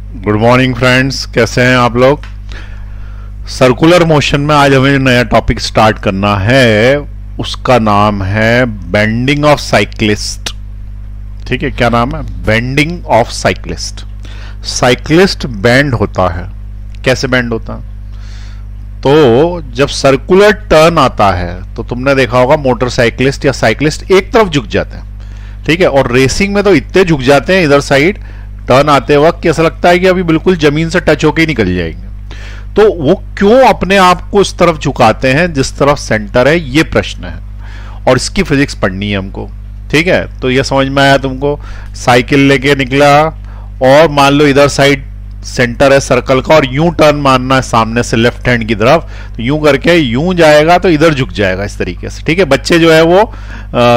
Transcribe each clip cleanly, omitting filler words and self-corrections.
Good morning friends, कैसे हैं आप लोग। सर्कुलर मोशन में आज हमें नया टॉपिक स्टार्ट करना है। उसका नाम है बेंडिंग ऑफ साइक्लिस्ट। ठीक है, क्या नाम है? Bending of cyclist. Cyclist bend होता है। कैसे बेंड होता है? तो जब सर्कुलर टर्न आता है तो तुमने देखा होगा मोटरसाइकिलिस्ट या साइक्लिस्ट एक तरफ झुक जाते हैं। ठीक है, और रेसिंग में तो इतने झुक जाते हैं इधर साइड, टर्न आते वक्त कि ऐसा लगता है कि अभी बिल्कुल जमीन से टच होके ही निकल जाएंगे। तो वो क्यों अपने आप को इस तरफ झुकाते हैं जिस तरफ सेंटर है, ये प्रश्न है और इसकी फिजिक्स पढ़नी है हमको। ठीक है, तो ये समझ में आया तुमको? साइकिल लेके निकला और मान लो इधर साइड सेंटर है सर्कल का और यूं टर्न मारना है सामने से लेफ्ट हैंड की तरफ, तो यूं करके यूं जाएगा तो इधर झुक जाएगा इस तरीके से। ठीक है, बच्चे जो है वो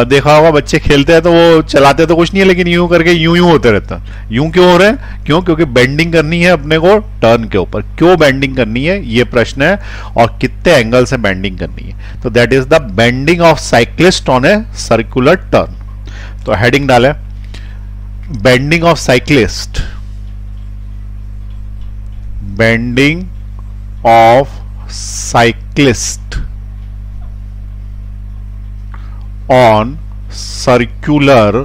देखा होगा, बच्चे खेलते हैं तो वो चलाते तो कुछ नहीं है लेकिन यूं करके यूं यूं होते रहते हैं। यूं क्यों हो रहे हैं? क्योंकि बेंडिंग करनी है अपने को टर्न के ऊपर। क्यों बेंडिंग करनी है ये प्रश्न है, और कितने एंगल से बेंडिंग करनी है। तो that is the bending of cyclist on a circular turn. तो हेडिंग डाले, bending of cyclist, bending of cyclist on circular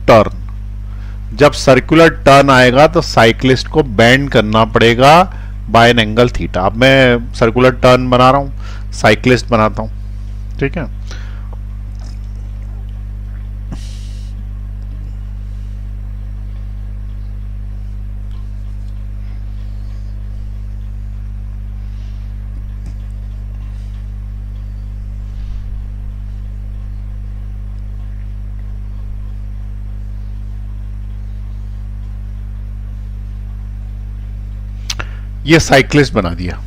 turn. जब सर्कुलर टर्न आएगा तो साइक्लिस्ट को बेंड करना पड़ेगा बाय एन एंगल थीटा। अब मैं सर्कुलर टर्न बना रहा हूं, साइक्लिस्ट बनाता हूं। ठीक है, ये साइक्लिस्ट बना दिया।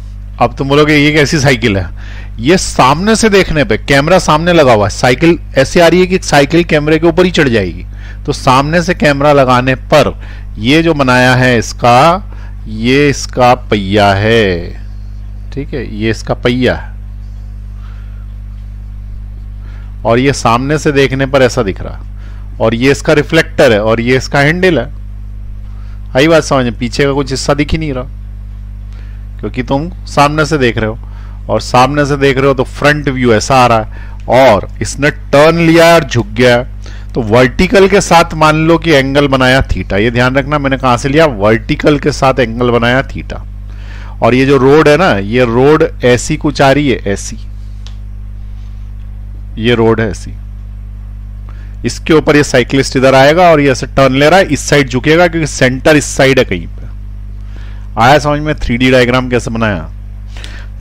अब तुम बोलोगे ये कैसी साइकिल है? ये सामने से देखने पे, कैमरा सामने लगा हुआ है, साइकिल ऐसे आ रही है कि साइकिल कैमरे के ऊपर ही चढ़ जाएगी। तो सामने से कैमरा लगाने पर ये जो बनाया है इसका, ये इसका पहिया है। ठीक है, ये इसका पहिया है और ये सामने से देखने पर ऐसा दिख रहा है, और ये इसका रिफ्लेक्टर है और ये इसका हैंडल है। आई बात समझ में? पीछे का कुछ हिस्सा दिख ही नहीं रहा क्योंकि तुम सामने से देख रहे हो, और सामने से देख रहे हो तो फ्रंट व्यू ऐसा आ रहा है, और इसने टर्न लिया और झुक गया। तो वर्टिकल के साथ मान लो कि एंगल बनाया थीटा। ये ध्यान रखना, मैंने कहां से लिया? वर्टिकल के साथ एंगल बनाया थीटा। और ये जो रोड है ना, ये रोड ऐसी कुछ आ रही है, ऐसी, ये रोड है ऐसी। इसके ऊपर ये साइक्लिस्ट इधर आएगा और ये ऐसे टर्न ले रहा है, इस साइड झुकेगा क्योंकि सेंटर इस साइड है कहीं पे। आया समझ में 3D डायग्राम कैसे बनाया?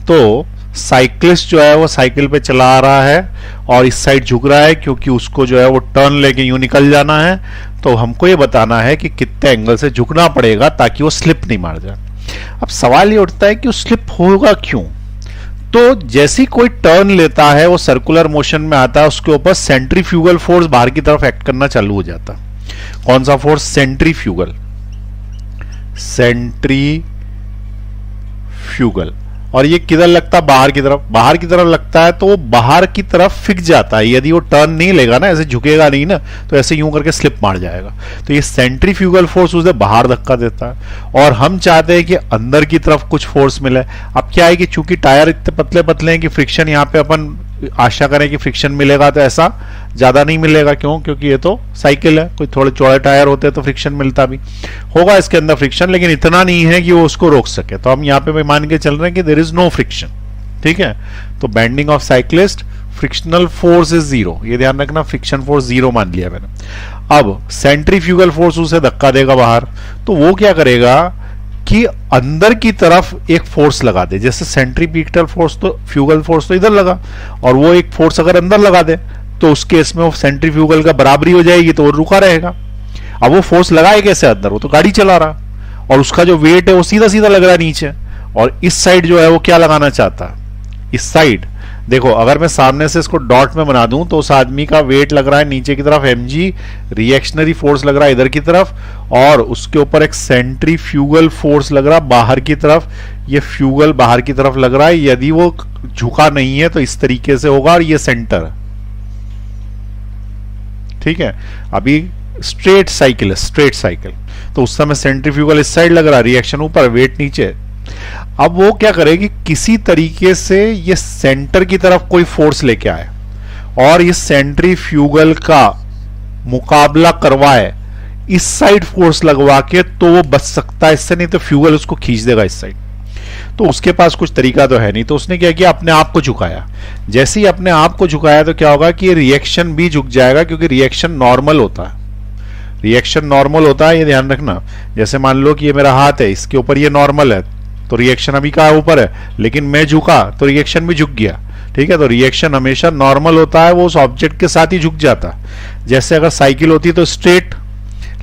तो साइक्लिस्ट जो है वो साइकिल पे चला रहा है और इस साइड झुक रहा है क्योंकि उसको जो है वो टर्न लेके यूं निकल जाना है। तो हमको ये बताना है कि कितने एंगल से झुकना पड़ेगा ताकि वो स्लिप नहीं मार जाए। अब सवाल ये उठता है कि वो स्लिप होगा क्यों? तो जैसी कोई टर्न लेता है, वो सर्कुलर मोशन में आता है, उसके ऊपर सेंट्रीफ्यूगल फोर्स बाहर की तरफ एक्ट करना चालू हो जाता है। कौन सा फोर्स? सेंट्रीफ्यूगल। सेंट्रीफ्यूगल। और ये किधर लगता है? बाहर की तरफ। बाहर की तरफ लगता है तो वो बाहर की तरफ फिक जाता है। यदि वो टर्न नहीं लेगा ना, ऐसे झुकेगा नहीं ना, तो ऐसे यूं करके स्लिप मार जाएगा। तो ये सेंट्रीफ्यूगल फोर्स उसे बाहर धक्का देता है और हम चाहते हैं कि अंदर की तरफ कुछ फोर्स मिले। अब क्या है कि चूंकि टायर इतने पतले पतले हैं कि फ्रिक्शन यहाँ पे अपन आशा करें कि फ्रिक्शन मिलेगा, तो ऐसा ज्यादा नहीं मिलेगा। क्यों? क्योंकि ये तो साइकिल है। कोई थोड़े चौड़े टायर होते तो फ्रिक्शन मिलता भी होगा इसके अंदर फ्रिक्शन, लेकिन इतना नहीं है कि वो उसको रोक सके। तो हम यहाँ पे मान के चल रहे हैं कि देयर इज नो फ्रिक्शन। ठीक है, तो bending of cyclist, frictional force is zero. ये ध्यान रखना, फ्रिक्शन फोर्स जीरो मान लिया मैंने। अब सेंट्रीफ्यूगल फोर्स उसे धक्का देगा बाहर, तो वो क्या करेगा कि अंदर की तरफ एक फोर्स लगा दे। जैसे सेंट्रीपिटल फोर्स तो फ्यूगल फोर्स तो इधर लगा, और वो एक फोर्स अगर अंदर लगा दे तो उस केस में वो सेंट्रीफ्यूगल का बराबरी हो जाएगी, तो वो रुका रहेगा। अब वो फोर्स लगाए कैसे अंदर? वो तो गाड़ी चला रहा, और उसका जो वेट है वो सीधा सीधा लग रहा है नीचे, और इस साइड जो है वो क्या लगाना चाहता है? इस साइड। देखो, अगर मैं सामने से इसको डॉट में बना दूं तो उस आदमी का वेट लग रहा है नीचे की तरफ mg, रिएक्शनरी फोर्स लग रहा है इधर की तरफ, और उसके ऊपर एक सेंट्रीफ्यूगल फोर्स लग रहा है बाहर की तरफ। ये फ्यूगल बाहर की तरफ लग रहा है। यदि वो झुका नहीं है तो इस तरीके से होगा, और ये सेंटर। ठीक है, अभी स्ट्रेट साइकिल है, स्ट्रेट साइकिल, तो उस समय सेंट्रीफ्यूगल इस साइड लग रहा, रिएक्शन ऊपर, वेट नीचे। अब वो क्या करेगी, किसी तरीके से ये सेंटर की तरफ कोई फोर्स लेके आए और ये सेंट्रीफ्यूगल का मुकाबला करवाए, इस साइड फोर्स लगवा के, तो वो बच सकता है इससे, नहीं तो फ्यूगल उसको खींच देगा इस साइड। तो उसके पास कुछ तरीका तो है नहीं, तो उसने क्या किया, अपने आप को झुकाया। जैसे ही अपने आप को झुकाया तो क्या होगा कि रिएक्शन भी झुक जाएगा, क्योंकि रिएक्शन नॉर्मल होता है, रिएक्शन नॉर्मल होता है, ये ध्यान रखना। जैसे मान लो कि ये मेरा हाथ है, इसके ऊपर ये नॉर्मल है, तो रिएक्शन अभी कहाँ ऊपर है, लेकिन मैं झुका तो रिएक्शन भी झुक गया, ठीक है। तो रिएक्शन हमेशा नॉर्मल होता है, वो उस ऑब्जेक्ट के साथ ही झुक जाता है। जैसे अगर साइकिल होती तो स्ट्रेट,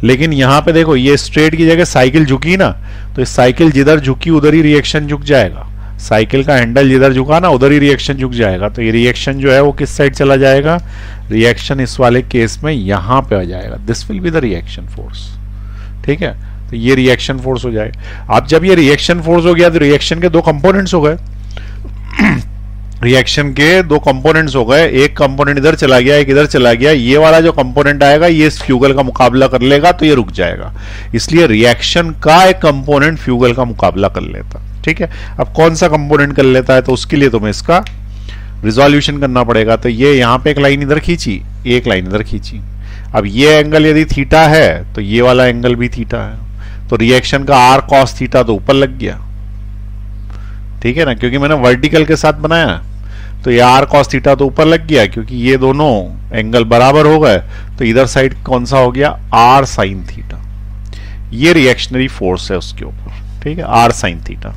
लेकिन यहां पे देखो ये स्ट्रेट की जगह साइकिल झुकी ना, तो इस साइकिल जिधर झुकी उधर ही रिएक्शन झुक जाएगा, साइकिल का हैंडल जिधर झुका ना उधर ही रिएक्शन झुक जाएगा। तो ये रिएक्शन जो है वो किस साइड चला जाएगा, रिएक्शन इस वाले केस में यहां पे आ जाएगा, this will be the reaction force, ठीक है। तो ये रिएक्शन फोर्स हो जाएगा। अब जब ये रिएक्शन फोर्स हो गया तो रिएक्शन के दो कंपोनेंट्स हो गए रिएक्शन के दो कंपोनेंट्स हो गए, एक कंपोनेंट इधर चला गया, एक इधर चला गया। ये वाला जो कंपोनेंट आएगा ये इस फ्यूगल का मुकाबला कर लेगा तो ये रुक जाएगा, इसलिए रिएक्शन का एक कंपोनेंट फ्यूगल का मुकाबला कर लेता, ठीक है। अब कौन सा कंपोनेंट कर लेता है, तो उसके लिए तुम्हें इसका रिजोल्यूशन करना पड़ेगा। तो ये यहां पे एक लाइन इधर खींची, एक लाइन इधर खींची। अब ये एंगल यदि थीटा है तो ये वाला एंगल भी थीटा है, तो रिएक्शन का आर कॉस थीटा तो ऊपर लग गया, ठीक है ना, क्योंकि मैंने वर्टिकल के साथ बनाया, तो ये आर कॉस थीटा तो ऊपर लग गया, क्योंकि ये दोनों एंगल बराबर हो गए। तो इधर साइड कौन सा हो गया, आर साइन थीटा, ये रिएक्शनरी फोर्स है उसके ऊपर, ठीक है, आर साइन थीटा।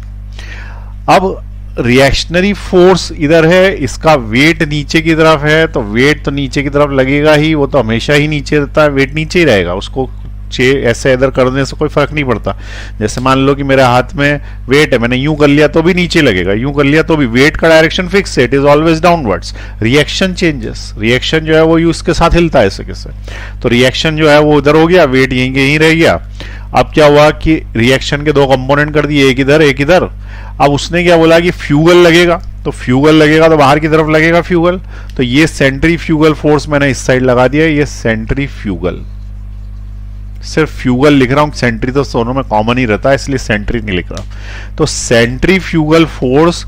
अब रिएक्शनरी फोर्स इधर है, इसका वेट नीचे की तरफ है, तो वेट तो नीचे की तरफ लगेगा ही, वो तो हमेशा ही नीचे रहता है, वेट नीचे ही रहेगा, उसको ऐसे इधर करने से कोई फर्क नहीं पड़ता। जैसे मान लो कि मेरे हाथ में वेट है, मैंने यूं कर लिया तो भी नीचे लगेगा, यूं कर लिया तो भी, वेट का डायरेक्शन फिक्स है, it is always downwards. Reaction changes, reaction जो है वो उसके साथ हिलता है ऐसे कैसे, तो रिएक्शन जो है वो उधर हो गया, वेट यहीं के यहीं रह गया। अब क्या हुआ कि रिएक्शन के दो कंपोनेंट कर दिए, एक इधर एक इधर। अब उसने क्या बोला कि फ्यूगल लगेगा, तो फ्यूगल लगेगा तो बाहर की तरफ लगेगा फ्यूगल, तो ये सेंट्रीफ्यूगल फोर्स मैंने इस साइड लगा दिया, ये सेंट्रीफ्यूगल, सिर्फ फ्यूगल लिख रहा हूं, सेंट्री तो दोनों में कॉमन ही रहता है इसलिए सेंट्री नहीं लिख रहा। तो centrifugal force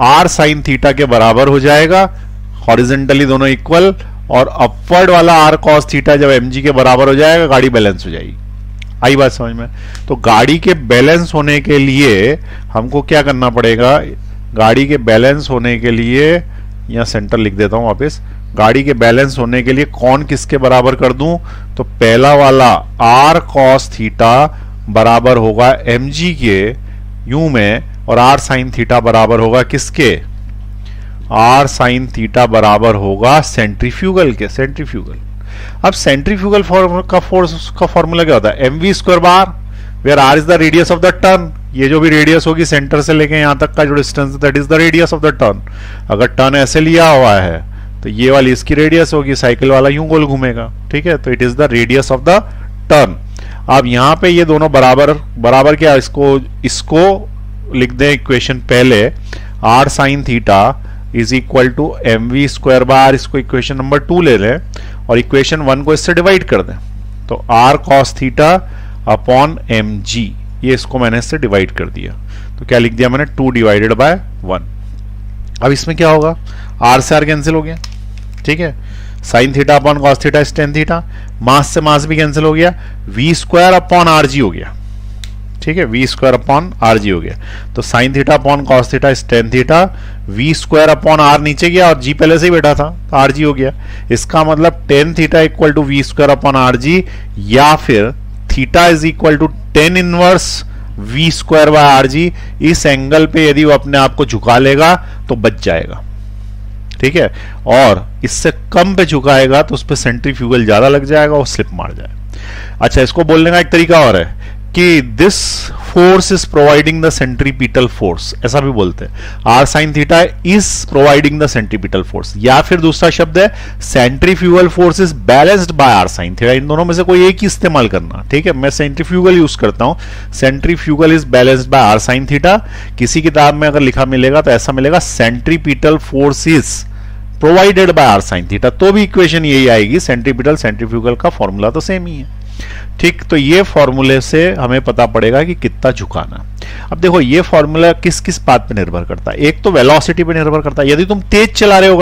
r sine theta के बराबर हो जाएगा, हॉरिजेंटली दोनों इक्वल, और अपवर्ड वाला आर कॉस थीटा जब एमजी के बराबर हो जाएगा, गाड़ी बैलेंस हो जाएगी। आई बात समझ में। तो गाड़ी के बैलेंस होने के लिए हमको क्या करना पड़ेगा, गाड़ी के बैलेंस होने के लिए, यहां सेंटर लिख देता हूं वापस, गाड़ी के बैलेंस होने के लिए कौन किसके बराबर कर दूं, तो पहला वाला आर कॉस थीटा बराबर होगा mg के यू में, और आर साइन थीटा बराबर होगा किसके, आर साइन थीटा बराबर होगा सेंट्रीफ्यूगल के, सेंट्रीफ्यूगल। अब सेंट्रीफ्यूगल का फोर्स का फॉर्मूला क्या होता है, mv square bar, where r is the radius of the turn. ये जो भी रेडियस होगी सेंटर से लेके यहां तक का जो distance, that is the radius of the turn. अगर टर्न ऐसे लिया हुआ है तो ये वाली इसकी रेडियस होगी, साइकिल वाला यूं गोल घूमेगा, ठीक है, तो it is the radius of the turn. अब यहां पे ये दोनों बराबर बराबर क्या, इसको लिख दें इक्वेशन पहले, r sine theta is equal to m v square bar, इसको इक्वेशन नंबर 2 ले लें और इक्वेशन 1 को इससे डिवाइड कर दें, तो r cos theta upon m g, ये इसको मैंने इससे डिवाइड कर दिया, तो क्या लिख दिया मैंने, 2 डिवाइडेड बाय 1। अब इसमें क्या होगा, आर से आर कैंसिल हो गया, ठीक है, sine theta upon cos theta is tan theta, mass से मास भी कैंसिल हो गया, v square upon r g हो गया, ठीक है, v square upon r g हो गया। तो sine theta upon cos theta is tan theta, v square upon r नीचे गया और जी पहले से ही बैठा था तो आर जी हो गया। इसका मतलब tan theta equal to we square upon r g, या फिर theta is equal to tan inverse v square by are g. इस एंगल पे यदि वो अपने आप को झुका लेगा तो बच जाएगा, ठीक है, और इससे कम पे झुकाएगा तो उस पर सेंट्रीफ्यूगल ज्यादा लग जाएगा और स्लिप मार जाएगा। अच्छा, इसको बोलने का एक तरीका और है कि this force is providing the centripetal force, ऐसा भी बोलते हैं, r sine theta is providing the centripetal force, या फिर दूसरा शब्द है centrifugal force is balanced by r sine theta. इन दोनों में से कोई एक ही इस्तेमाल करना, ठीक है, मैं सेंट्रीफ्यूगल यूज करता हूं, centrifugal is balanced by r sine theta. किसी किताब में अगर लिखा मिलेगा तो ऐसा मिलेगा, centripetal force is provided by r sine theta, तो भी इक्वेशन यही आएगी, सेंट्रीपिटल सेंट्रीफ्यूगल का फॉर्मूला तो सेम ही है। ठीक, तो ये फॉर्मूले से हमें पता पड़ेगा कि कितना झुकाना। अब देखो ये फॉर्मूला किस किस बात पे निर्भर करता है। एक तो वेलोसिटी पे निर्भर करता है। यदि तुम तेज चला रहे हो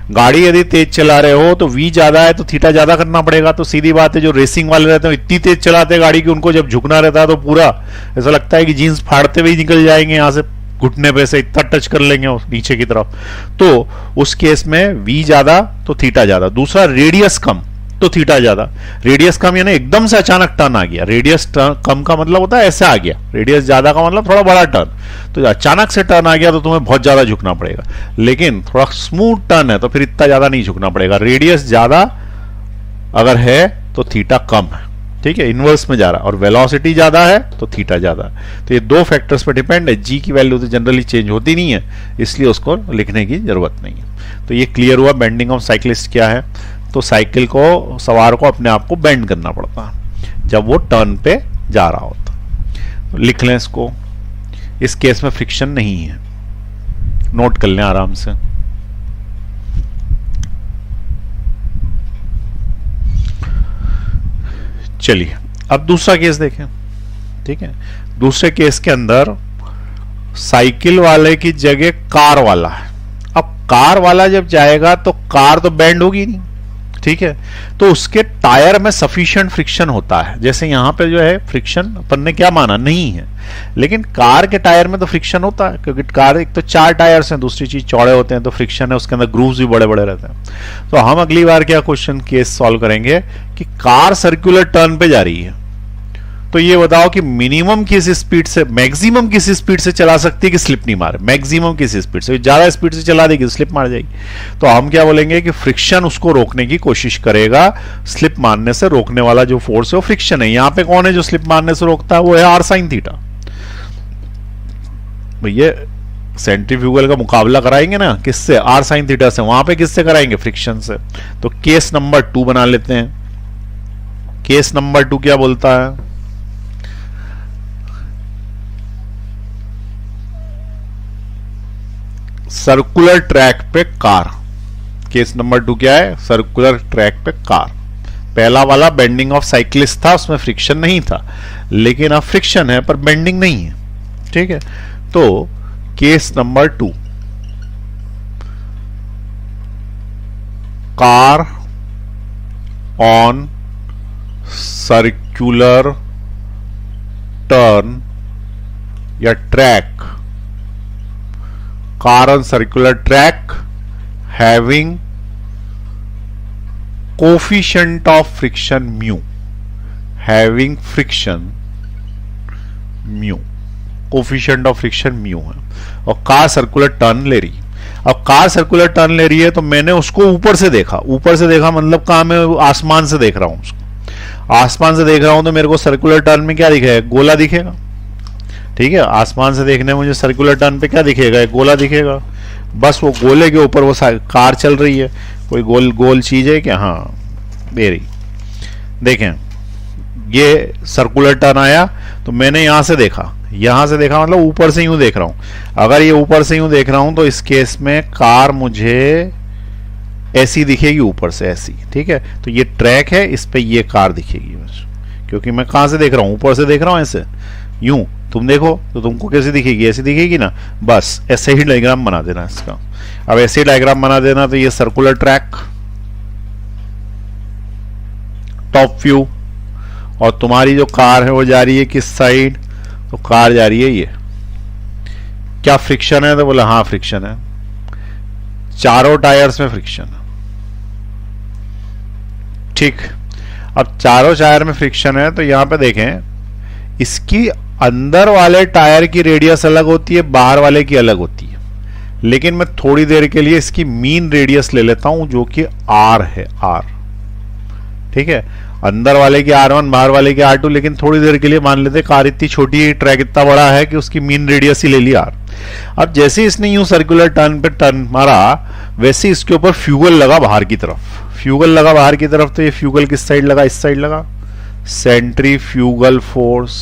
गाड़ी यदि तेज चला रहे हो तो v ज्यादा है तो थीटा ज्यादा करना पड़ेगा। तो सीधी बात है, जो रेसिंग वाले रहते हैं इतनी तेज चलाते हैं गाड़ी की, उनको जब झुकना रहता है तो पूरा ऐसा लगता है कि जीन्स फाड़ते हुए निकल जाएंगे यहाँ से, घुटने पे से इतना टच कर लेंगे नीचे की तरफ। तो उस केस में v ज्यादा तो थीटा ज्यादा। दूसरा, रेडियस कम तो थीटा ज्यादा। रेडियस कम यानी एकदम से अचानक टर्न आ गया, रेडियस कम का मतलब होता है ऐसा आ गया, रेडियस ज्यादा का मतलब थोड़ा बड़ा टर्न। तो अचानक से टर्न आ गया तो तुम्हें बहुत ज्यादा झुकना पड़ेगा, लेकिन थोड़ा स्मूथ टर्न है तो फिर इतना ज्यादा नहीं झुकना पड़ेगा। रेडियस ज्यादा अगर है तो थीटा कम है, ठीक है, इनवर्स में जा रहा है, और वेलोसिटी ज्यादा है तो थीटा ज्यादा है। तो ये दो फैक्टर्स पर डिपेंड है। जी की वैल्यू तो जनरली चेंज होती नहीं है, इसलिए उसको लिखने की जरूरत नहीं है। तो ये क्लियर हुआ बेंडिंग ऑफ साइक्लिस्ट क्या है। तो साइकिल को, सवार को अपने आप को बेंड करना पड़ता है जब वो टर्न पे जा रहा होता। तो लिख लें इसको। इस केस में फ्रिक्शन नहीं है, नोट कर लें आराम से। चलिए अब दूसरा केस देखें, ठीक है। दूसरे केस के अंदर साइकिल वाले की जगह कार वाला है। अब कार वाला जब जाएगा तो कार तो बेंड होगी नहीं, ठीक है, तो उसके टायर में सफिशिएंट फ्रिक्शन होता है। जैसे यहां पे जो है फ्रिक्शन अपन ने क्या माना, नहीं है, लेकिन कार के टायर में तो फ्रिक्शन होता है, क्योंकि कार एक तो 4 टायर्स हैं, दूसरी चीज चौड़े होते हैं तो फ्रिक्शन है, उसके अंदर ग्रूव्स भी बड़े बड़े रहते हैं। तो हम अगली बार क्या क्वेश्चन केस सॉल्व करेंगे कि कार सर्कुलर टर्न पे जा रही है, तो ये बताओ कि मिनिमम किस स्पीड से, मैक्सिमम किस स्पीड से चला सकती है कि स्लिप नहीं मारे। मैक्सिमम किस स्पीड से, ज्यादा स्पीड से चला देगी स्लिप मार जाएगी। तो हम क्या बोलेंगे कि फ्रिक्शन उसको रोकने की कोशिश करेगा, स्लिप मारने से रोकने वाला जो फोर्स है वो फ्रिक्शन है। यहां पे कौन है जो स्लिप मारने से रोकता है, वो है आर साइन थीटा। भैया सेंट्रीफ्यूगल का मुकाबला कराएंगे ना किससे, आर साइन थीटा से, वहां पे किससे कराएंगे, फ्रिक्शन से। तो केस नंबर 2 बना लेते हैं। केस नंबर 2 क्या बोलता है, सर्कुलर ट्रैक पे कार। केस नंबर 2 क्या है, सर्कुलर ट्रैक पे कार। पहला वाला बेंडिंग ऑफ साइक्लिस्ट था, उसमें फ्रिक्शन नहीं था, लेकिन अब फ्रिक्शन है पर बेंडिंग नहीं है, ठीक है। तो case number 2, car on circular turn या track, car on circular track having coefficient of friction mu, having friction mu, coefficient of friction mu है, और कार सर्कुलर टर्न ले रही। अब कार सर्कुलर टर्न ले रही है तो मैंने उसको ऊपर से देखा, ऊपर से देखा मतलब कहाँ, मैं आसमान से देख रहा हूं उसको, आसमान से देख रहा हूं तो मेरे को सर्कुलर टर्न में क्या दिखेगा, गोला दिखेगा, ठीक है। आसमान से देखने में मुझे सर्कुलर टर्न पे क्या दिखेगा, एक गोला दिखेगा। बस वो गोले के ऊपर वो कार चल रही है, कोई गोल गोल चीज है क्या, हाँ दे रही। देखें ये सर्कुलर टर्न आया तो मैंने यहां से देखा, यहां से देखा मतलब ऊपर से यूं देख रहा हूं। अगर ये ऊपर से यूं देख रहा हूं तो इस केस में कार मुझे ऐसी दिखेगी, ऊपर से ऐसी, ठीक है। तो ये ट्रैक है, इस पे ये कार दिखेगी बस, क्योंकि मैं कहां से देख रहा हूं, ऊपर से देख रहा हूं ऐसे, यूं। तुम देखो तो तुमको कैसे दिखेगी, ऐसी दिखेगी ना। बस ऐसे ही डायग्राम बना देना इसका। अब ऐसे डायग्राम बना देना, तो ये सर्कुलर ट्रैक, टॉप व्यू, और तुम्हारी जो कार है वो जा रही है किस साइड, तो कार जा रही है ये। क्या फ्रिक्शन है, तो बोला हाँ फ्रिक्शन है, चारों टायर्स में फ्रिक्शन है, ठीक। अब चारों टायर में फ्रिक्शन है तो यहां पे देखें, इसकी अंदर वाले टायर की रेडियस अलग होती है, बाहर वाले की अलग होती है, लेकिन मैं थोड़ी देर के लिए इसकी मीन रेडियस ले लेता हूं जो कि आर है, आर, ठीक है। अंदर वाले की R1, बाहर वाले की R2, लेकिन थोड़ी देर के लिए मान लेते कार इतनी छोटी है, ट्रैक इतना बड़ा है कि उसकी मीन रेडियस ही ले ली R। अब जैसे इसने यूं सर्कुलर टर्न पे टर्न मारा, वैसे इसके ऊपर फ्यूगल लगा बाहर की तरफ, फ्यूगल लगा बाहर की तरफ। तो ये फ्यूगल किस साइड लगा, इस साइड लगा, सेंट्रीफ्यूगल फोर्स,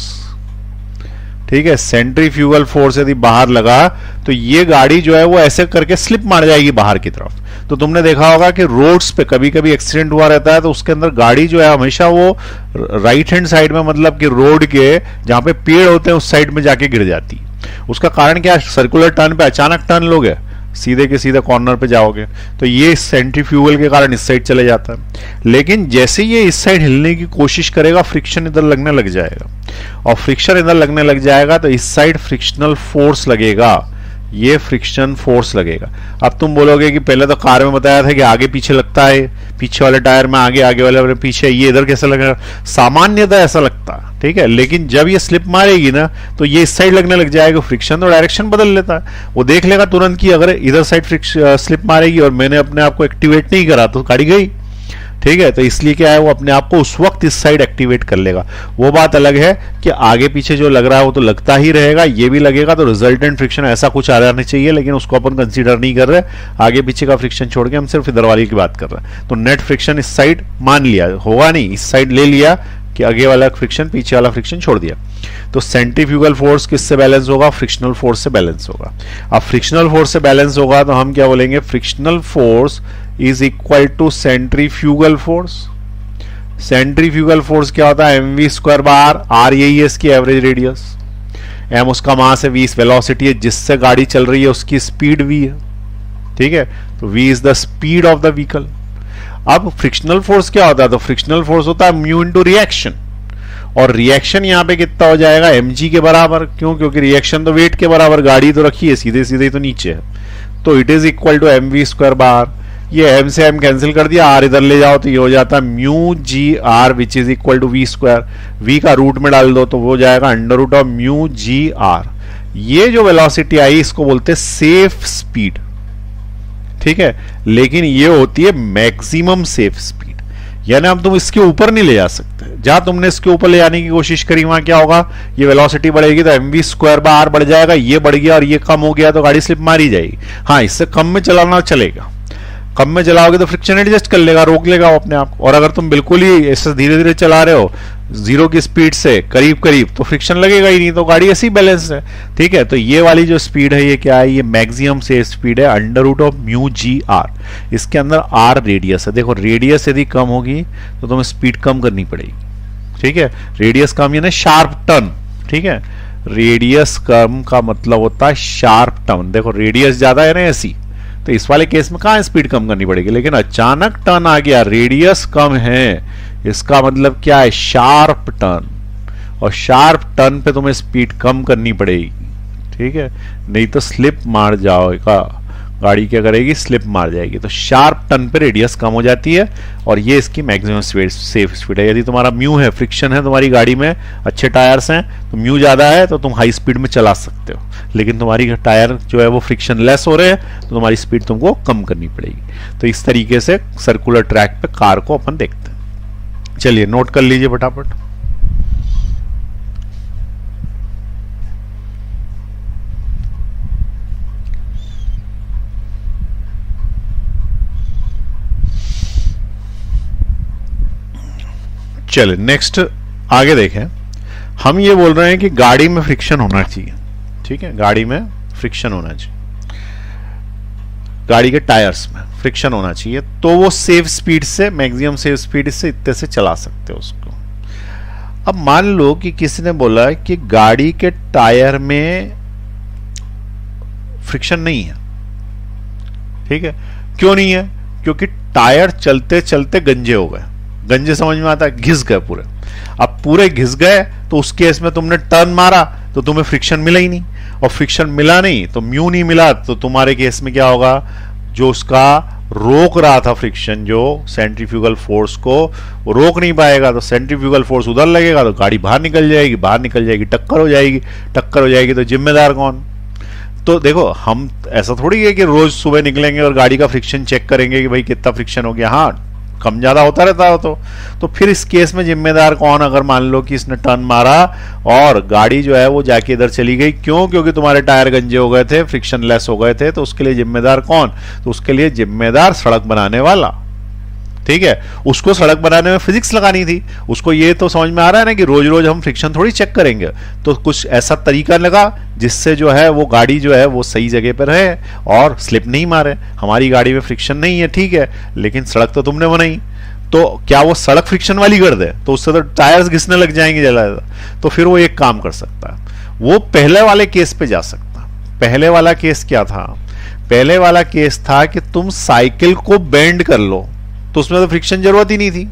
ठीक है। सेंट्रीफ्यूगल फोर्स यदि बाहर लगा तो ये गाड़ी जो है वो ऐसे करके स्लिप मार जाएगी बाहर की तरफ। तो तुमने देखा होगा कि रोड्स पे कभी कभी एक्सीडेंट हुआ रहता है, तो उसके अंदर गाड़ी जो है हमेशा वो राइट हैंड साइड में, मतलब कि रोड के जहां पे पेड़ होते हैं उस साइड में जाके गिर जाती है। उसका कारण क्या है? सर्कुलर टर्न पे अचानक टर्न लोगे, सीधे के सीधे कॉर्नर पे जाओगे, तो ये सेंट्रीफ्यूगल के कारण इस साइड चले जाता है। लेकिन जैसे ये इस साइड हिलने की कोशिश करेगा, फ्रिक्शन इधर लगने लग जाएगा, और फ्रिक्शन इधर लगने लग जाएगा तो इस साइड फ्रिक्शनल फोर्स लगेगा, ये फ्रिक्शन फोर्स लगेगा। अब तुम बोलोगे कि पहले तो कार में बताया था कि आगे पीछे लगता है, पीछे वाले टायर में आगे, आगे वाले पीछे, ये इधर कैसे लगेगा? सामान्यतः ऐसा लगता है, ठीक है। लेकिन जब ये स्लिप मारेगी ना तो ये इस साइड लगने लग जाएगा, फ्रिक्शन तो डायरेक्शन बदल लेता है, वो देख लेगा तुरंत कि अगर इधर साइड स्लिप मारेगी और मैंने अपने आप को एक्टिवेट नहीं करा तो गाड़ी गई, ठीक है। तो इसलिए क्या है, वो अपने आप को उस वक्त इस साइड एक्टिवेट कर लेगा। वो बात अलग है कि आगे पीछे जो लग रहा है वो तो लगता ही रहेगा, ये भी लगेगा, तो रिजल्टेंट फ्रिक्शन ऐसा कुछ आ जाना चाहिए, लेकिन उसको अपन कंसीडर नहीं कर रहे। आगे पीछे का फ्रिक्शन छोड़ के हम सिर्फ इधर वाली की बात कर रहे हैं। तो नेट फ्रिक्शन इस साइड मान लिया, होगा नहीं, इस साइड ले लिया कि आगे वाला फ्रिक्शन पीछे वाला फ्रिक्शन छोड़ दिया। तो सेंट्रीफ्यूगल फोर्स किससे बैलेंस होगा? फ्रिक्शनल फोर्स से बैलेंस होगा। अब फ्रिक्शनल फोर्स से बैलेंस होगा तो हम क्या बोलेंगे? Frictional force is equal to centrifugal force. Centrifugal force क्या होता है? M v square bar, r यही है इसकी एवरेज रेडियस, एम उसका मास है, वी वेलोसिटी है जिससे गाड़ी चल रही है, उसकी स्पीड वी है, ठीक है। तो v is the speed of the vehicle. अब फ्रिक्शनल फोर्स क्या होता है? तो फ्रिक्शनल फोर्स होता है म्यू इनटू रिएक्शन, और रिएक्शन यहां पे कितना हो जाएगा? mg के बराबर। क्यों? क्योंकि रिएक्शन तो वेट के बराबर, गाड़ी तो रखी है सीधे सीधे तो नीचे है, तो it is equal to m v square bar. ये m से m कैंसिल कर दिया, r इधर ले जाओ तो ये हो जाता है mu ji r which is equal to we square. v का रूट में डाल दो तो वो जाएगा under root of mu ji r. ये जो वेलोसिटी आई इसको बोलते हैं सेफ स्पीड, ठीक है। लेकिन ये होती है मैक्सिमम सेफ स्पीड, यानी अब तुम इसके ऊपर नहीं ले जा सकते। जहां तुमने इसके ऊपर ले जाने की कोशिश करी वहां क्या होगा? ये वेलोसिटी बढ़ेगी तो m v square bar r बढ़ जाएगा, ये बढ़ गया और ये कम हो गया तो गाड़ी स्लिप मारी जाएगी। हाँ, इससे कम में चलाना चलेगा, कम में चलाओगे तो फ्रिक्शन एडजस्ट कर लेगा, रोक लेगा वो अपने आप को। और अगर तुम बिल्कुल ही ऐसे धीरे धीरे चला रहे हो, जीरो की स्पीड से करीब करीब, तो फ्रिक्शन लगेगा ही नहीं, तो गाड़ी ऐसी बैलेंस है, ठीक है। तो ये वाली जो स्पीड है ये क्या है? ये मैक्सिमम सेफ स्पीड है, under root of mu ji r. इसके अंदर आर रेडियस है। देखो, रेडियस यदि कम होगी तो तुम्हें स्पीड कम करनी पड़ेगी, ठीक है। रेडियस कम यानी शार्प टर्न, ठीक है। रेडियस कम का मतलब होता है शार्प टर्न। देखो, रेडियस ज्यादा है ना ऐसी, तो इस वाले केस में कहां स्पीड कम करनी पड़ेगी, लेकिन अचानक टर्न आ गया, रेडियस कम है, इसका मतलब क्या है? Sharp turn. और शार्प टर्न पे तुम्हें स्पीड कम करनी पड़ेगी, ठीक है, नहीं तो स्लिप मार जाएगा। गाड़ी क्या करेगी? स्लिप मार जाएगी। तो शार्प टर्न पे रेडियस कम हो जाती है, और ये इसकी मैक्सिमम सेफ स्पीड है। यदि तुम्हारा म्यू है, फ्रिक्शन है तुम्हारी गाड़ी में, अच्छे टायर्स हैं, तो म्यू ज्यादा है तो तुम हाई स्पीड में चला सकते हो। लेकिन तुम्हारी टायर जो है वो फ्रिक्शन लेस हो रहे हैं तो तुम्हारी स्पीड तुमको कम करनी पड़ेगी। तो इस तरीके से सर्कुलर ट्रैक पे कार को अपन देखते हैं। चलिए नोट कर लीजिए फटाफट। चलिए नेक्स्ट आगे देखें। हम ये बोल रहे हैं कि गाड़ी में फ्रिक्शन होना चाहिए, ठीक है, गाड़ी में फ्रिक्शन होना चाहिए, गाड़ी के टायर्स में फ्रिक्शन होना चाहिए, तो वो सेफ स्पीड से, मैक्सिमम सेफ स्पीड से इतने से चला सकते हो उसको। अब मान लो कि किसी ने बोला कि गाड़ी के टायर में फ्रिक्शन नहीं है, ठीक है। क्यों नहीं है? क्योंकि टायर चलते चलते गंजे हो गए। गंजे समझ में आता है? घिस गए पूरे। अब पूरे घिस गए तो उस केस में तुमने टर्न मारा तो तुम्हें फ्रिक्शन मिला ही नहीं, और फ्रिक्शन मिला नहीं तो म्यू नहीं मिला, तो तुम्हारे केस में क्या होगा? जो उसका रोक रहा था फ्रिक्शन, जो सेंट्रीफ्यूगल फोर्स को, वो रोक नहीं पाएगा, तो सेंट्रीफ्यूगल फोर्स उधर लगेगा तो गाड़ी बाहर निकल जाएगी, बाहर निकल जाएगी, टक्कर हो जाएगी, टक्कर हो जाएगी तो जिम्मेदार कौन? तो देखो, हम ऐसा थोड़ी है कि रोज सुबह निकलेंगे और गाड़ी का फ्रिक्शन चेक करेंगे कि भाई कितना फ्रिक्शन हो गया। हाँ, कम ज्यादा होता रहता हो तो फिर इस केस में जिम्मेदार कौन? अगर मान लो कि इसने टर्न मारा और गाड़ी जो है वो जाके इधर चली गई, क्यों? क्योंकि तुम्हारे टायर गंजे हो गए थे, फ्रिक्शन लेस हो गए थे, तो उसके लिए जिम्मेदार कौन? तो उसके लिए जिम्मेदार सड़क बनाने वाला, ठीक है, उसको सड़क बनाने में फिजिक्स लगानी थी, उसको ये तो समझ में आ रहा है ना कि रोज रोज हम फ्रिक्शन थोड़ी चेक करेंगे, तो कुछ ऐसा तरीका लगा जिससे जो है वो गाड़ी जो है वो सही जगह पर रहे और स्लिप नहीं मारे। हमारी गाड़ी में फ्रिक्शन नहीं है, ठीक है, लेकिन सड़क तो तुमने बनाई, तो क्या वो सड़क फ्रिक्शन वाली कर दे? तो उससे तो टायर्स घिसने लग जाएंगे जला। तो फिर वो एक काम कर सकता है, वो पहले वाले केस पे जा सकता। पहले वाला केस क्या था? पहले वाला केस था कि तुम साइकिल को बेंड कर लो, तो उसमें तो फ्रिक्शन जरूरत ही नहीं थी,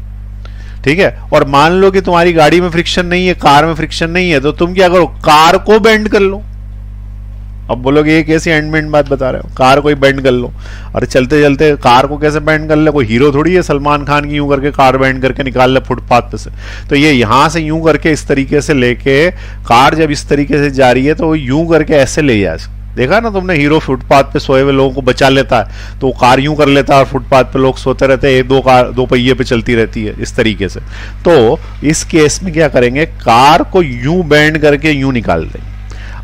ठीक है। और मान लो कि तुम्हारी गाड़ी में फ्रिक्शन नहीं है, कार में फ्रिक्शन नहीं है, तो तुम क्या करो, कार को बेंड कर लो। अब बोलोगे ये कैसी एंड में बात बता रहे हो, कार को ही बेंड कर लो। अरे चलते चलते कार को कैसे बेंड कर ले? कोई हीरो थोड़ी है सलमान खान की यूं करके कार बेंड करके निकाल ले फुटपाथ पे से। तो ये यहां से यूं करके इस तरीके से लेके, कार जब इस तरीके से जा रही है तो वो यूं करके ऐसे ले जाए। देखा ना तुमने, हीरो फुटपाथ पे सोए हुए लोगों को बचा लेता है, तो कार यूं कर लेता है और फुटपाथ पे लोग सोते रहते हैं, दो पहिए पे चलती रहती है इस तरीके से। तो इस केस में क्या करेंगे, कार को यूं बेंड करके यूं निकाल देंगे।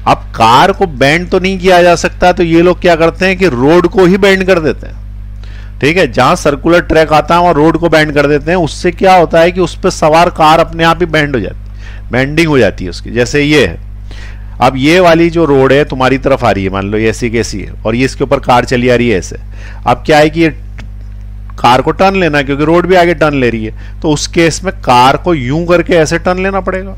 अब कार को बेंड तो नहीं किया जा सकता, तो ये लोग क्या करते हैं कि रोड को ही बेंड कर देते हैं, ठीक है। जहां सर्कुलर ट्रैक आता है वहां रोड को बेंड कर देते हैं। उससे क्या होता है कि उस पर सवार कार अपने आप ही बेंड हो जाती है, बेंडिंग हो जाती है उसकी। जैसे ये है, अब ये वाली जो रोड है तुम्हारी तरफ आ रही है, मान लो ये ऐसी कैसी है, और ये इसके ऊपर कार चली आ रही है ऐसे। अब क्या है कि ये कार को टर्न लेना है, क्योंकि रोड भी आगे टर्न ले रही है, तो उस केस में कार को यूं करके ऐसे टर्न लेना पड़ेगा।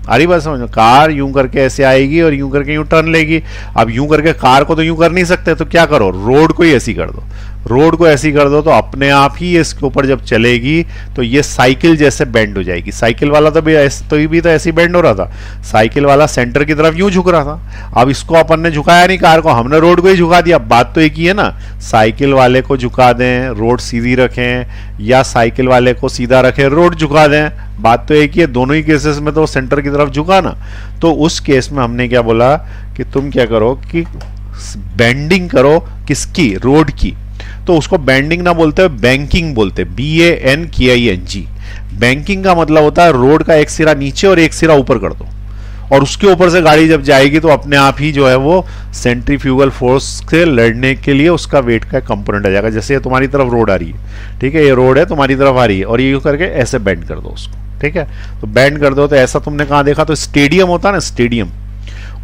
आ रही बात समझ? कार यूं करके ऐसे आएगी और यूं करके यूं टर्न लेगी। अब यूं करके कार को तो यूं कर नहीं सकते, तो क्या करो, रोड को ही ऐसी कर दो। रोड को ऐसी कर दो तो अपने आप ही इसके ऊपर जब चलेगी तो ये साइकिल जैसे बेंड हो जाएगी। साइकिल वाला तो भी ऐसे ही बेंड हो रहा था, साइकिल वाला सेंटर की तरफ यूं झुक रहा था। अब इसको अपन ने झुकाया नहीं कार को, हमने रोड को ही झुका दिया। बात तो एक ही है ना, साइकिल वाले को झुका दें, रोड सीधी रखें, या साइकिल वाले को सीधा रखें, रोड झुका दें, बात तो एक ही है। दोनों ही केसेस में तो सेंटर की तरफ झुका ना। तो उस केस में हमने क्या बोला कि तुम क्या करो कि बेंडिंग करो, किसकी, रोड की। तो उसको बेंडिंग ना बोलते हैं, बैंकिंग बोलते हैं, BANKING। बैंकिंग का मतलब होता है रोड का एक सिरा नीचे और एक सिरा ऊपर कर दो, और उसके ऊपर से गाड़ी जब जाएगी तो अपने आप ही जो है वो सेंट्रीफ्यूगल फोर्स से लड़ने के लिए उसका वेट का कंपोनेंट आ जाएगा। जैसे तुम्हारी तरफ रोड आ रही है, ठीक है, ये रोड है तुम्हारी तरफ आ रही है, और ये करके ऐसे बेंड कर दो उसको, ठीक है। तो बेंड कर दो, तो ऐसा तुमने कहाँ देखा, तो स्टेडियम होता है ना, स्टेडियम,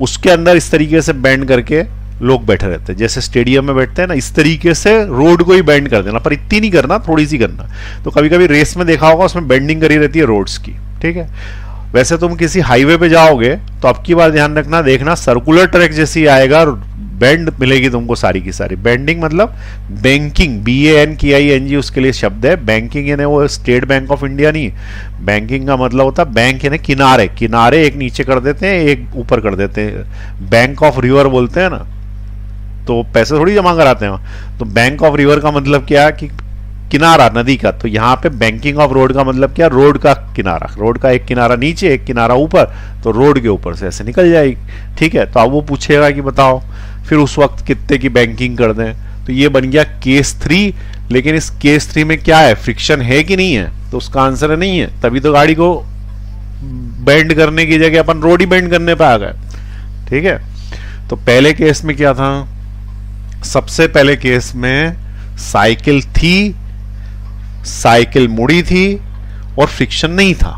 उसके अंदर इस तरीके से बेंड करके लोग बैठे रहते हैं। जैसे स्टेडियम में बैठते हैं ना, इस तरीके से रोड को ही बेंड कर देना, पर इतनी नहीं करना, थोड़ी सी करना। तो कभी कभी रेस में देखा होगा, उसमें बेंडिंग करी रहती है रोड्स की, ठीक है। वैसे तुम किसी हाईवे पे जाओगे तो अब की बार ध्यान रखना, देखना सर्कुलर ट्रैक जैसी आएगा, बेंड मिलेगी तुमको सारी की सारी। बेंडिंग मतलब बैंकिंग, BANKING उसके लिए शब्द है। बैंकिंग यानी वो स्टेट बैंक ऑफ इंडिया नहीं, बैंकिंग का मतलब होता है बैंक यानी किनारे, किनारे एक नीचे कर देते हैं, एक ऊपर कर देते हैं। बैंक ऑफ रिवर बोलते हैं ना, तो पैसे थोड़ी जमा कराते हैं। तो बैंक ऑफ रिवर का मतलब क्या कि किनारा नदी का। तो यहाँ पे बैंकिंग ऑफ रोड का मतलब क्या, रोड का किनारा, रोड का एक किनारा नीचे एक किनारा ऊपर, तो रोड के ऊपर से ऐसे निकल जाएगी, ठीक है। तो अब वो पूछेगा कि बताओ फिर उस वक्त कितने की बैंकिंग कर दें। तो ये बन गया केस 3। लेकिन इस केस 3 में क्या है, फ्रिक्शन है कि नहीं है, तो उसका आंसर है नहीं है। तभी तो गाड़ी को बेंड करने की जगह अपन रोड ही बेंड करने पे आ गए, ठीक है। तो पहले केस में क्या था, सबसे पहले केस में साइकिल थी, साइकिल मुड़ी थी और फ्रिक्शन नहीं था।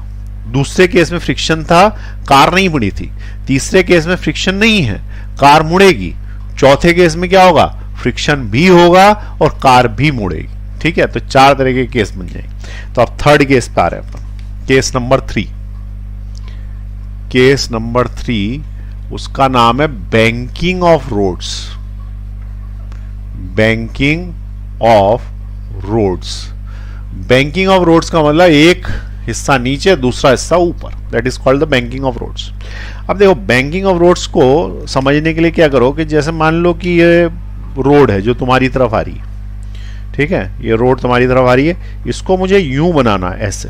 दूसरे केस में फ्रिक्शन था, कार नहीं मुड़ी थी। तीसरे केस में फ्रिक्शन नहीं है, कार मुड़ेगी। चौथे केस में क्या होगा, फ्रिक्शन भी होगा और कार भी मुड़ेगी, ठीक है। तो 4 तरह के केस बन जाएंगे। तो अब थर्ड केस पे आ रहे हैं अपन, केस नंबर 3। केस नंबर 3 उसका नाम है banking of roads. Banking of roads, banking of roads का मतलब एक हिस्सा नीचे दूसरा हिस्सा ऊपर, that is called the banking of roads. अब देखो बैंकिंग ऑफ रोड्स को समझने के लिए क्या करो कि जैसे मान लो कि ये रोड है जो तुम्हारी तरफ आ रही है, ठीक है, ये रोड तुम्हारी तरफ आ रही है, इसको मुझे यूं बनाना है ऐसे,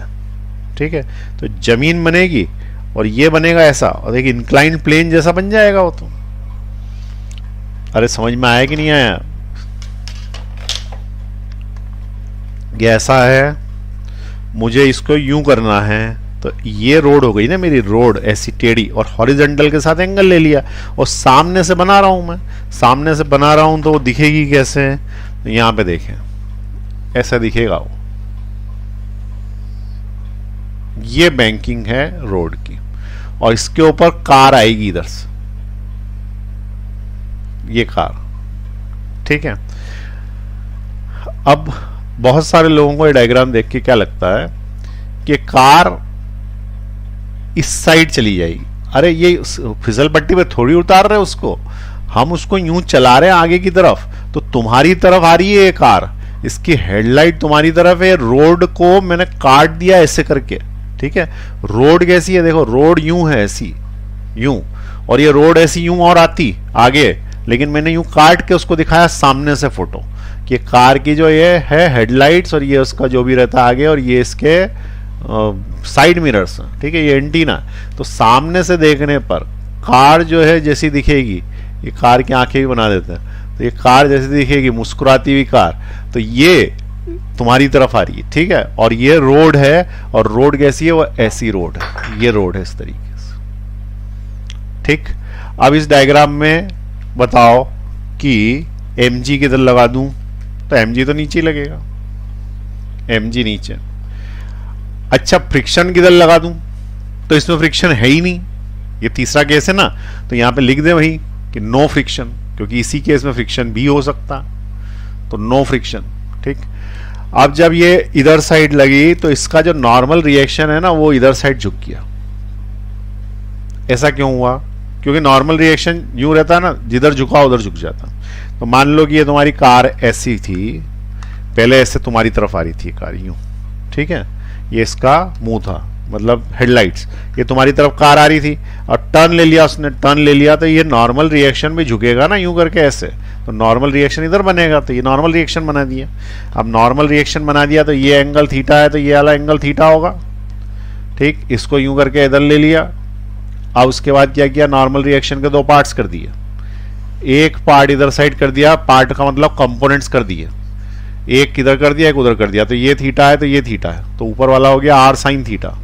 ठीक है। तो जमीन बनेगी और ये बनेगा ऐसा, और एक इंक्लाइन प्लेन जैसा बन जाएगा वो। तो अरे समझ में आया कि नहीं आया, ये ऐसा है, मुझे इसको यूं करना है, तो ये रोड हो गई ना मेरी, रोड ऐसी टेढ़ी, और हॉरिजॉन्टल के साथ एंगल ले लिया, और सामने से बना रहा हूं मैं, सामने से बना रहा हूं तो वो दिखेगी कैसे, तो यहां पे देखें ऐसा दिखेगा वो, ये बैंकिंग है रोड की, और इसके ऊपर कार आएगी इधर से, ये कार, ठीक है। अब बहुत सारे लोगों को ये डायग्राम देख के क्या लगता है कि कार इस साइड चली जाएगी। अरे ये फिसल पट्टी पे थोड़ी उतार रहे उसको, हम उसको यूं चला रहे हैं आगे की तरफ, तो तुम्हारी तरफ आ रही है ये कार, इसकी हेडलाइट तुम्हारी तरफ है, रोड को मैंने काट दिया ऐसे करके, ठीक है। रोड कैसी है देखो, रोड यूं है ऐसी, यूं, और ये रोड ऐसी यूं और आती आगे, लेकिन मैंने यूं काट के उसको दिखाया सामने से फोटो कि कार की जो ये है हेडलाइट्स, और ये उसका जो भी रहता है आगे, और ये इसके साइड मिरर्स, ठीक है, ये एंटीना। तो सामने से देखने पर कार जो है जैसी दिखेगी, ये कार की आंखें भी बना देते हैं, तो ये कार जैसी दिखेगी मुस्कुराती हुई कार, तो ये तुम्हारी तरफ आ रही है, ठीक है। और ये रोड है, और रोड कैसी है, वो ऐसी रोड है, ये रोड है इस तरीके से, ठीक। अब इस डायग्राम में बताओ कि mg किधर लगा दूं, तो mg तो नीचे ही लगेगा, mg नीचे। अच्छा, फ्रिक्शन किधर लगा दूं, तो इसमें फ्रिक्शन है ही नहीं, ये तीसरा केस है ना, तो यहां पे लिख दे वही कि नो फ्रिक्शन, क्योंकि इसी केस में फ्रिक्शन भी हो सकता, तो नो फ्रिक्शन, ठीक। अब जब ये इधर साइड लगी तो इसका जो नॉर्मल रिएक्शन है ना वो इधर साइड झुक गया। ऐसा क्यों हुआ, क्योंकि नॉर्मल रिएक्शन यूं रहता है ना, जिधर झुका उधर झुक जाता। तो मान लो कि ये तुम्हारी कार ऐसी थी, पहले ऐसे तुम्हारी तरफ आ रही थी कार यूं, ठीक है, ये इसका मुंह था, मतलब हेडलाइट्स, ये तुम्हारी तरफ कार आ रही थी, और टर्न ले लिया उसने, टर्न ले लिया, तो ये नॉर्मल रिएक्शन भी झुकेगा ना यूं करके ऐसे, तो नॉर्मल रिएक्शन इधर बनेगा, तो ये नॉर्मल रिएक्शन बना दिया। अब नॉर्मल रिएक्शन बना दिया तो ये एंगल थीटा है, तो ये वाला एंगल थीटा होगा, ठीक। इसको यूं करके इधर ले लिया। अब उसके बाद क्या किया, नॉर्मल रिएक्शन के दो पार्ट्स कर दिए, एक पार्ट इधर साइड कर दिया, पार्ट का मतलब कंपोनेंट्स कर दिए, एक इधर कर दिया एक उधर कर दिया, तो ये थीटा है तो ये थीटा है, तो ऊपर वाला हो गया आर साइन थीटा,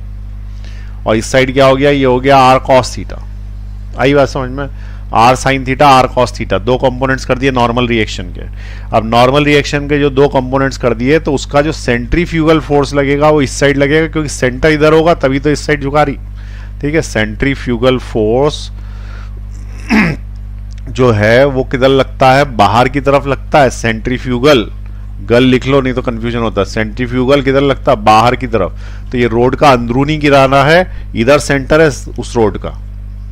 और इस साइड क्या हो गया, ये हो गया आर कॉस थीटा। आई बात समझ में, r sine theta r cos theta, दो कंपोनेंट्स कर दिए नॉर्मल रिएक्शन के। अब नॉर्मल रिएक्शन के जो दो कंपोनेंट्स कर दिए, तो उसका जो सेंट्रीफ्यूगल फोर्स लगेगा वो इस साइड लगेगा, क्योंकि सेंटर इधर होगा तभी तो इस साइड झुका रही, ठीक है। सेंट्रीफ्यूगल फोर्स जो है वो किधर लगता है, बाहर की तरफ लगता है। सेंट्रीफ्यूगल, गल लिख लो नहीं तो कंफ्यूजन होता है, सेंट्रीफ्यूगल किधर लगता है, बाहर की तरफ। तो ये रोड का अंदरूनी किनारा है, इधर सेंटर है उस रोड का,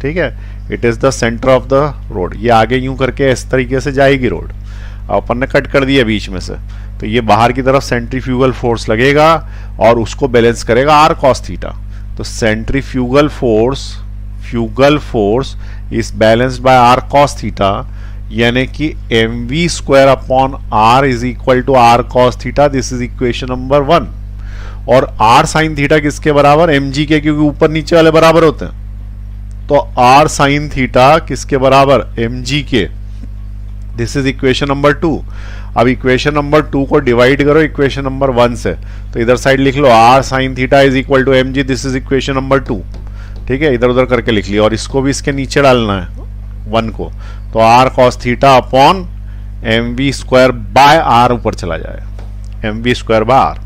ठीक है, it is the centre of the road. ये आगे यूं करके इस तरीके से जाएगी रोड, अपन ने कट कर दिया बीच में से, तो ये बाहर की तरफ सेंट्रीफ्यूगल फोर्स लगेगा और उसको बैलेंस करेगा आर कॉस थीटा। तो centrifugal force is balanced by r cos theta, यानी कि mv square upon r is equal to r cos theta. This is equation number 1। और r साइन थीटा किसके बराबर, mg के, क्योंकि ऊपर नीचे वाले बराबर होते हैं, तो r साइन थीटा किसके बराबर, mg के। This is equation number 2। अब इक्वेशन नंबर 2 को डिवाइड करो इक्वेशन नंबर 1 से, तो इधर साइड लिख लो r sine theta is equal to mg। This is equation number 2, ठीक है, इधर उधर करके लिख लिया, और इसको भी इसके नीचे डालना है 1 को, तो r cos theta upon mv square by r ऊपर चला जाएगा, mv स्क्वायर बाय r।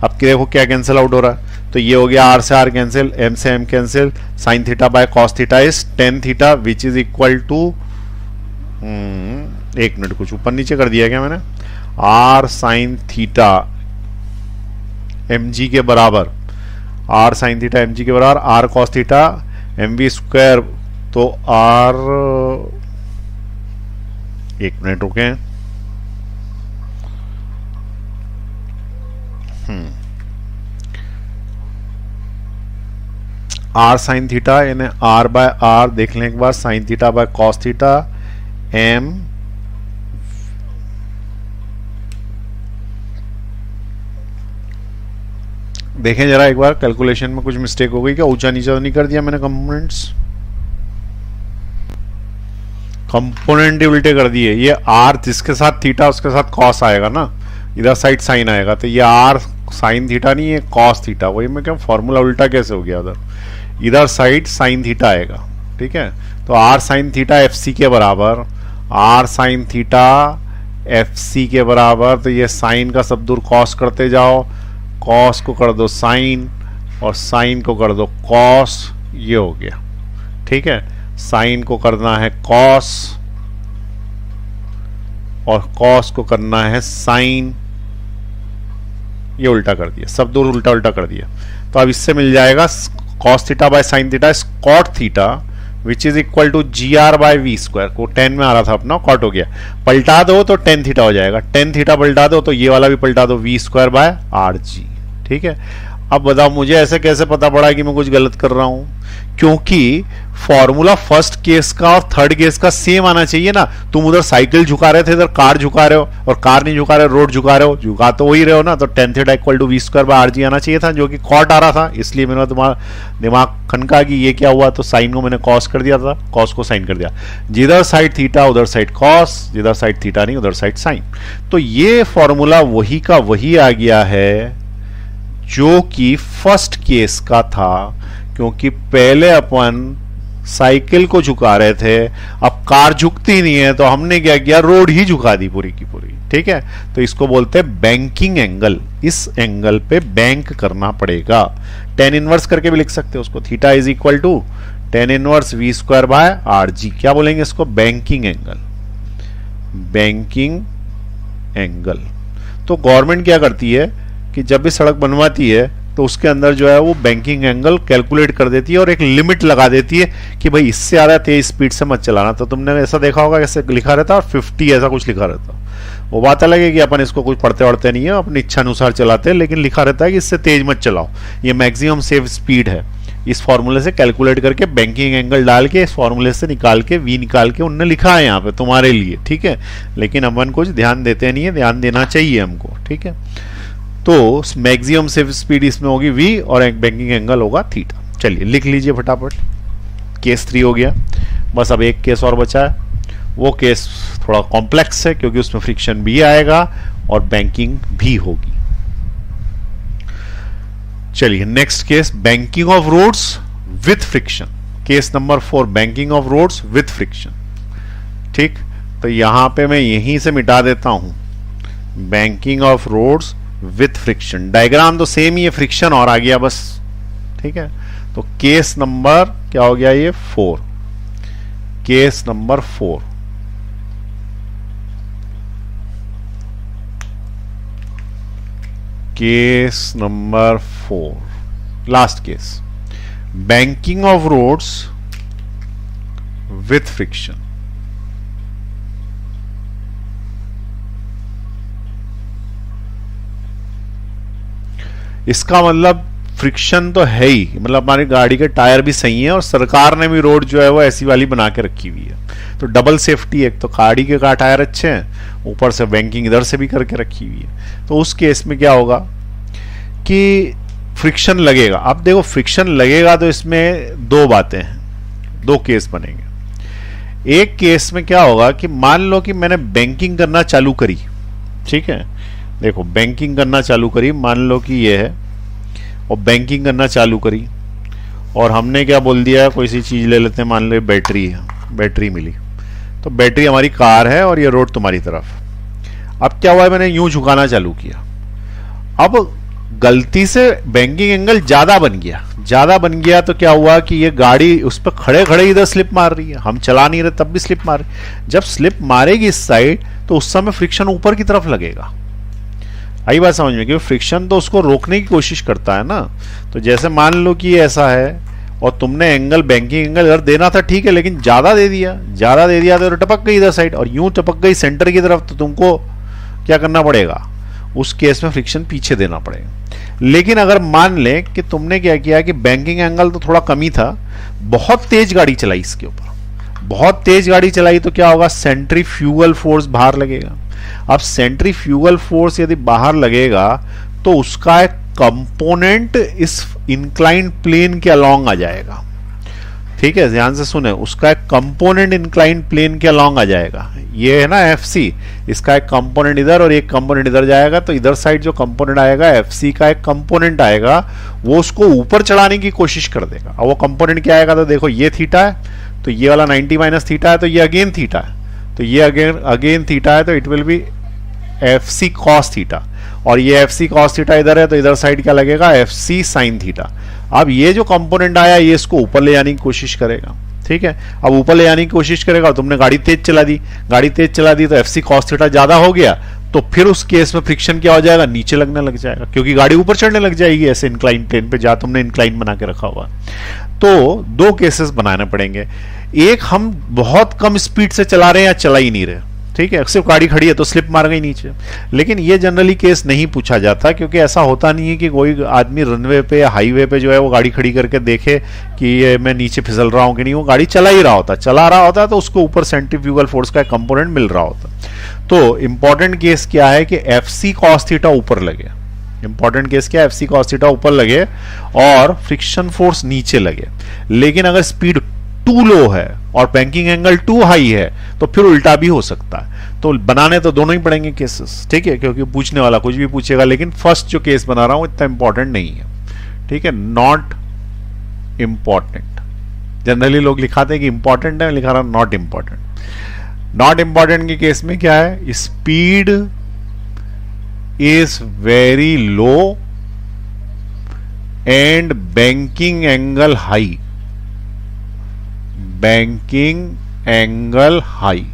अब देखो क्या कैंसिल आउट हो रहा है, तो ये हो गया r से r कैंसिल, m से m cancel, sine theta by cos theta is tan theta which is equal to, एक मिनट, कुछ ऊपर नीचे कर दिया क्या मैंने, r साइन थीटा mg के बराबर, r साइन थीटा mg के बराबर r cos theta mv square, तो r, एक मिनट रुके, r साइन थीटा यानी r बाय r देख लें एक बार, sine theta by cos theta m देखें जरा एक बार, कैलकुलेशन में कुछ मिस्टेक हो गई क्या, ऊंचा नीचा तो नहीं कर दिया मैंने, कंपोनेंट उल्टे कर दिए। ये r जिसके साथ थीटा उसके साथ कॉस आएगा ना, इधर साइड साइन आएगा, तो ये r साइन थीटा नहीं है कॉस थीटा, वही मैं क्या फॉर्मूला उल्टा कैसे हो गया, उधर इधर साइड साइन थीटा आएगा, ठीक है। तो r sine theta F C के बराबर, r sine theta F C के बराबर, तो ये साइन का सब दूर कॉस करते जाओ, कॉस को कर दो साइन, और साइन को कर दो कॉस, ये हो गया। ठीक है, साइन को करना है कॉस और कॉस को करना है साइन, ये उल्टा कर दिया, सब दो उल्टा उल्टा कर दिया। तो अब इससे मिल जाएगा cos theta by sine theta cot theta which is equal to g r by v square. को 10 में आ रहा था अपना, कॉट हो गया, पलटा दो तो टेन थीटा हो जाएगा, टेन थीटा पलटा दो तो ये वाला भी पलटा दो, v square by are g. ठीक है, अब बताओ मुझे ऐसे कैसे पता पड़ा कि मैं कुछ गलत कर रहा हूं? क्योंकि फॉर्मूला फर्स्ट केस का और थर्ड केस का सेम आना चाहिए ना। तुम उधर साइकिल झुका रहे थे, इधर कार झुका रहे हो, और कार नहीं झुका रहे, रोड झुका रहे हो, झुका तो वही रहे हो ना। तो tan theta equal to we square by are g आना चाहिए था, जो कि कॉट आ रहा था। इसलिए मैंने तुम्हारा दिमाग खनका कि ये क्या हुआ, तो साइन को मैंने कॉस कर दिया था, कॉस को साइन कर दिया। जिधर साइड थीटा उधर साइड कॉस, जिधर साइड थीटा नहीं उधर साइड साइन। तो ये फॉर्मूला वही का वही आ गया है जो कि फर्स्ट केस का था, क्योंकि पहले अपन साइकिल को झुका रहे थे, अब कार झुकती नहीं है तो हमने क्या किया, रोड ही झुका दी पूरी की पूरी। ठीक है, तो इसको बोलते हैं बैंकिंग एंगल। इस एंगल पे बैंक करना पड़ेगा। टेन इनवर्स करके भी लिख सकते हो उसको, theta is equal to tan inverse v square by are g. क्या बोलेंगे इसको, बैंकिंग एंगल। Banking angle. तो गवर्नमेंट क्या करती है कि जब भी सड़क बनवाती है तो उसके अंदर जो है वो बैंकिंग एंगल कैलकुलेट कर देती है और एक लिमिट लगा देती है कि भाई इससे ज़्यादा तेज स्पीड से मत चलाना। तो तुमने ऐसा देखा होगा, ऐसे लिखा रहता और 50 ऐसा कुछ लिखा रहता। वो बात अलग है कि अपन इसको कुछ पढ़ते वढ़ते नहीं है, अपनी इच्छा अनुसार चलाते हैं, लेकिन लिखा रहता है कि इससे तेज मत चलाओ, ये मैक्सिमम सेफ स्पीड है। इस फॉर्मूले से कैलकुलेट करके बैंकिंग एंगल डाल के इस फॉर्मूले से निकाल के वी निकाल के उनने लिखा है यहाँ पे तुम्हारे लिए। ठीक है, लेकिन अपन कुछ ध्यान देते नहीं है, ध्यान देना चाहिए हमको। ठीक है, तो मैक्सिमम सेफ स्पीड इसमें होगी v और एक बैंकिंग एंगल होगा थीटा। चलिए लिख लीजिए फटाफट। केस 3 हो गया, बस अब एक केस और बचा है। वो केस थोड़ा कॉम्प्लेक्स है क्योंकि उसमें फ्रिक्शन भी आएगा और बैंकिंग भी होगी। चलिए next case, banking of roads with friction. Case number 4, banking of roads with friction. ठीक, तो यहां पे मैं यहीं से मिटा देता हूं, banking of roads with friction. Diagram तो सेम ही है, फ्रिक्शन और आ गया बस। ठीक है, तो केस नंबर क्या हो गया, ये 4। Case number 4, case number 4, last case, banking of roads with friction. इसका मतलब फ्रिक्शन तो है ही, मतलब हमारी गाड़ी के टायर भी सही है और सरकार ने भी रोड जो है वो ऐसी वाली बना के रखी हुई है। तो डबल सेफ्टी, एक तो गाड़ी के टायर अच्छे हैं, ऊपर से बैंकिंग इधर से भी करके रखी हुई है। तो उस केस में क्या होगा कि फ्रिक्शन लगेगा। अब देखो फ्रिक्शन लगेगा तो इसमें दो बातें हैं, दो केस बनेंगे। एक केस में क्या होगा कि मान लो कि मैंने बैंकिंग करना चालू करी। ठीक है, देखो बैंकिंग करना चालू करी, मान लो कि ये है, और बैंकिंग करना चालू करी और हमने क्या बोल दिया, कोई सी चीज़ ले लेते हैं, मान लो बैटरी है, बैटरी मिली, तो बैटरी हमारी कार है और ये रोड तुम्हारी तरफ। अब क्या हुआ है, मैंने यूं झुकाना चालू किया, अब गलती से बैंकिंग एंगल ज़्यादा बन गया। ज़्यादा बन गया तो क्या हुआ कि ये गाड़ी उस पर खड़े खड़े इधर स्लिप मार रही है, हम चला नहीं रहे तब भी स्लिप मार रही। जब स्लिप मारेगी इस साइड तो उस समय फ्रिक्शन ऊपर की तरफ लगेगा। आई बात समझ में, क्योंकि फ्रिक्शन तो उसको रोकने की कोशिश करता है ना। तो जैसे मान लो कि ऐसा है और तुमने एंगल बैंकिंग एंगल इधर देना था, ठीक है, लेकिन ज़्यादा दे दिया, ज़्यादा दे दिया तो टपक गई इधर साइड और यूं टपक गई सेंटर की तरफ, तो तुमको क्या करना पड़ेगा, उस केस में फ्रिक्शन पीछे देना पड़ेगा। लेकिन अगर मान लें कि तुमने क्या किया कि बैंकिंग एंगल तो थोड़ा कम ही था, बहुत तेज गाड़ी चलाई इसके ऊपर, बहुत तेज गाड़ी चलाई, तो क्या होगा, सेंट्रीफ्यूगल फोर्स बाहर लगेगा। अब सेंट्रीफ्यूगल फोर्स यदि बाहर लगेगा तो उसका एक कंपोनेंट इस इंक्लाइंड प्लेन के अलोंग आ जाएगा। ठीक है, ध्यान से सुने, उसका एक कंपोनेंट इंक्लाइंड प्लेन के अलोंग आ जाएगा। ये है ना FC, इसका एक कंपोनेंट इधर और एक कंपोनेंट इधर जाएगा, तो इधर साइड जो कंपोनेंट आएगा FC का एक कंपोनेंट आएगा, वो उसको ऊपर चढ़ाने की कोशिश कर देगा। और वो कंपोनेंट क्या आएगा, तो देखो ये थीटा है, तो ये वाला 90 माइनस थीटा है, तो ये अगेन थीटा है, तो ये अगेन थीटा है, तो it will be FC cos theta. और ये FC cos थीटा इधर है, तो इधर साइड क्या लगेगा, FC sin थीटा। अब ये जो कंपोनेंट आया ये इसको ऊपर ले जाने की कोशिश करेगा, ठीक है। अब ऊपर ले जाने की कोशिश करेगा, तुमने गाड़ी तेज चला दी, गाड़ी तेज चला दी तो एफसी कॉस थीटा ज्यादा हो गया, तो फिर उस केस में फ्रिक्शन क्या हो जाएगा, नीचे लगने लग जाएगा, क्योंकि गाड़ी ऊपर चढ़ने लग जाएगी ऐसे इंक्लाइन प्लेन पे जहां तुमने इंक्लाइन बना के रखा हुआ। तो दो केसेस बनाने पड़ेंगे, एक हम बहुत कम स्पीड से चला रहे हैं या चला ही नहीं रहे, ठीक है, सिर्फ गाड़ी खड़ी है तो स्लिप मार गई नीचे। लेकिन ये जनरली केस नहीं पूछा जाता, क्योंकि ऐसा होता नहीं है कि कोई आदमी रनवे पे या हाईवे पे जो है वो गाड़ी खड़ी करके देखे कि ये मैं नीचे फिसल रहा हूं कि नहीं, वो गाड़ी चला ही रहा होता, चला रहा होता तो उसको ऊपर सेंट्रीफ्यूगल फोर्स का कंपोनेंट मिल रहा होता। तो इंपॉर्टेंट केस क्या है कि एफ सी कॉस थीटा ऊपर लगे, इंपॉर्टेंट केस क्या है, एफ सी कॉस थीटा ऊपर लगे और फ्रिक्शन फोर्स नीचे लगे। लेकिन अगर स्पीड टू लो है और बैंकिंग एंगल टू हाई है तो फिर उल्टा भी हो सकता है। तो बनाने तो दोनों ही पड़ेंगे केसेस, ठीक है, क्योंकि पूछने वाला कुछ भी पूछेगा। लेकिन फर्स्ट जो केस बना रहा हूं इतना इंपॉर्टेंट नहीं है, ठीक है, नॉट इंपॉर्टेंट। जनरली लोग लिखाते हैं कि इंपॉर्टेंट है, लिखा रहा नॉट इंपॉर्टेंट। नॉट इंपॉर्टेंट के केस में क्या है, speed is very low and banking angle high, banking angle high,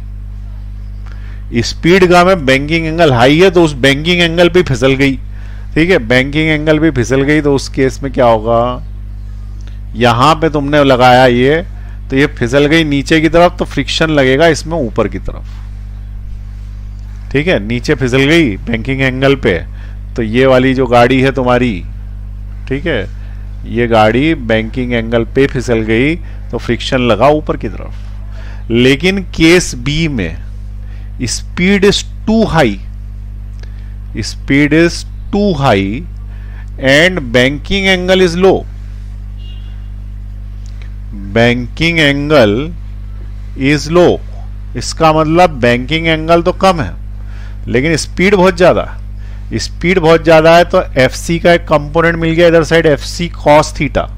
speed का में बैंकिंग एंगल हाई है तो उस बैंकिंग एंगल पे फिसल गई, ठीक है, बैंकिंग एंगल पे फिसल गई तो उस केस में क्या होगा, यहां पे तुमने लगाया ये तो ये फिसल गई नीचे की तरफ, तो फ्रिक्शन लगेगा इसमें ऊपर की तरफ, ठीक है, नीचे फिसल गई बैंकिंग एंगल पे, तो ये वाली जो गाड़ी है तुम्हारी, ठीक है, ये गाड़ी बैंकिंग एंगल पे फिसल गई तो फ्रिक्शन लगा ऊपर की तरफ। लेकिन केस बी में speed is too high, speed is too high and banking angle is low, banking angle is low, इसका मतलब बैंकिंग एंगल तो कम है लेकिन स्पीड बहुत ज्यादा है, स्पीड बहुत ज्यादा है तो एफ सी का एक कंपोनेंट मिल गया इधर side, F C cos theta,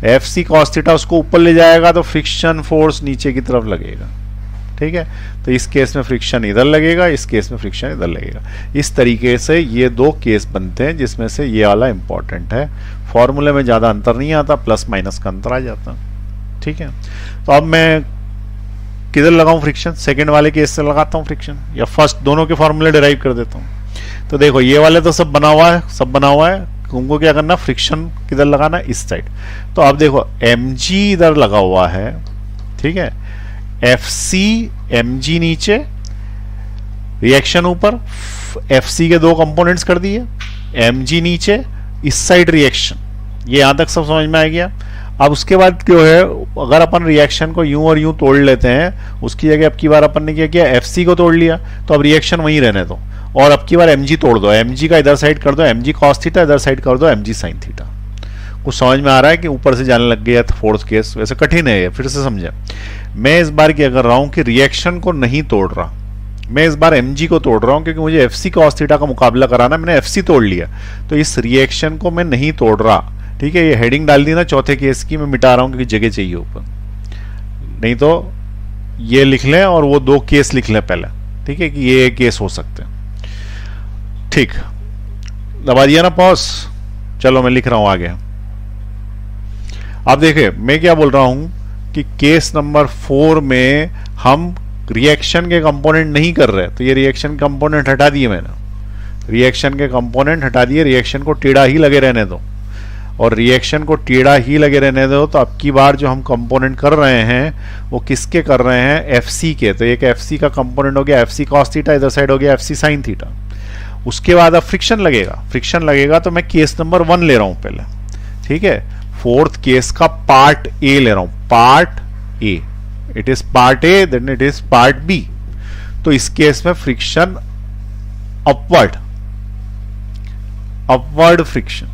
F C cos theta उसको ऊपर ले जाएगा तो फ्रिक्शन फोर्स नीचे की तरफ लगेगा, ठीक है। तो इस केस में फ्रिक्शन इधर लगेगा, इस केस में फ्रिक्शन इधर लगेगा। इस तरीके से ये दो केस बनते हैं जिसमें से ये वाला इंपॉर्टेंट है। फॉर्मूले में ज्यादा अंतर नहीं आता, प्लस माइनस का अंतर आ जाता, ठीक है। तो अब मैं किधर लगाऊं फ्रिक्शन, सेकंड वाले केस से लगाता हूं फ्रिक्शन या फर्स्ट, दोनों के फॉर्मूले डिराइव कर देता हूं। तो देखो ये वाले तो सब बना हुआ है, सब बना हुआ है, तुमको क्या करना, फ्रिक्शन किधर लगाना, इस साइड। तो अब देखो mg इधर लगा हुआ है, ठीक है, fc mg नीचे, रिएक्शन ऊपर, fc के दो कंपोनेंट्स कर दिए, mg नीचे, इस साइड रिएक्शन, ये यहां तक सब समझ में आ गया। अब उसके बाद जो है, अगर अपन रिएक्शन को यूं और यूं तोड़ लेते हैं, उसकी जगह अब की बार अपन ने क्या किया, एफसी को तोड़ लिया, तो अब रिएक्शन वहीं रहने दो और अब की बार एमजी तोड़ दो, एमजी का इधर साइड कर दो एमजी कॉस थीटा, इधर साइड कर दो एमजी साइन थीटा। कुछ समझ में आ रहा है कि ऊपर से जाने लग गया था फोर्थ केस, वैसे कठिन है ये, फिर से समझे। मैं इस बार क्या कर रहा हूं कि रिएक्शन को नहीं तोड़ रहा, मैं इस बार एमजी को तोड़ रहा हूं क्योंकि मुझे एफसी कॉस थीटा का मुकाबला कराना, मैंने एफसी तोड़ लिया तो इस रिएक्शन को मैं नहीं तोड़ रहा, ठीक है। ये हेडिंग डाल दी ना चौथे केस की, मैं मिटा रहा हूं क्योंकि जगह चाहिए ऊपर, नहीं तो ये लिख लें और वो दो केस लिख लें पहले, ठीक है, कि ये केस हो सकते हैं, ठीक। दबा दिया ना पॉज, चलो मैं लिख रहा हूं आगे। अब देखिए मैं क्या बोल रहा हूं कि केस नंबर 4 में हम रिएक्शन के कंपोनेंट नहीं कर रहे, तो ये रिएक्शन कंपोनेंट हटा दिए मैंने, रिएक्शन के कंपोनेंट हटा दिए, रिएक्शन को टेढ़ा ही लगे रहने दो, और रिएक्शन को टेढ़ा ही लगे रहने दो। तो अब की बार जो हम कंपोनेंट कर रहे हैं वो किसके कर रहे हैं, एफसी के। तो एक एफसी का कंपोनेंट हो गया एफसी कॉस थीटा, इधर साइड हो गया एफसी साइन थीटा। उसके बाद अब फ्रिक्शन लगेगा, फ्रिक्शन लगेगा तो मैं केस नंबर 1 ले रहा हूं पहले, ठीक है, फोर्थ केस का पार्ट ए ले रहा हूं, part A, it is part A then it is part B. तो इस केस में friction upward, upward friction,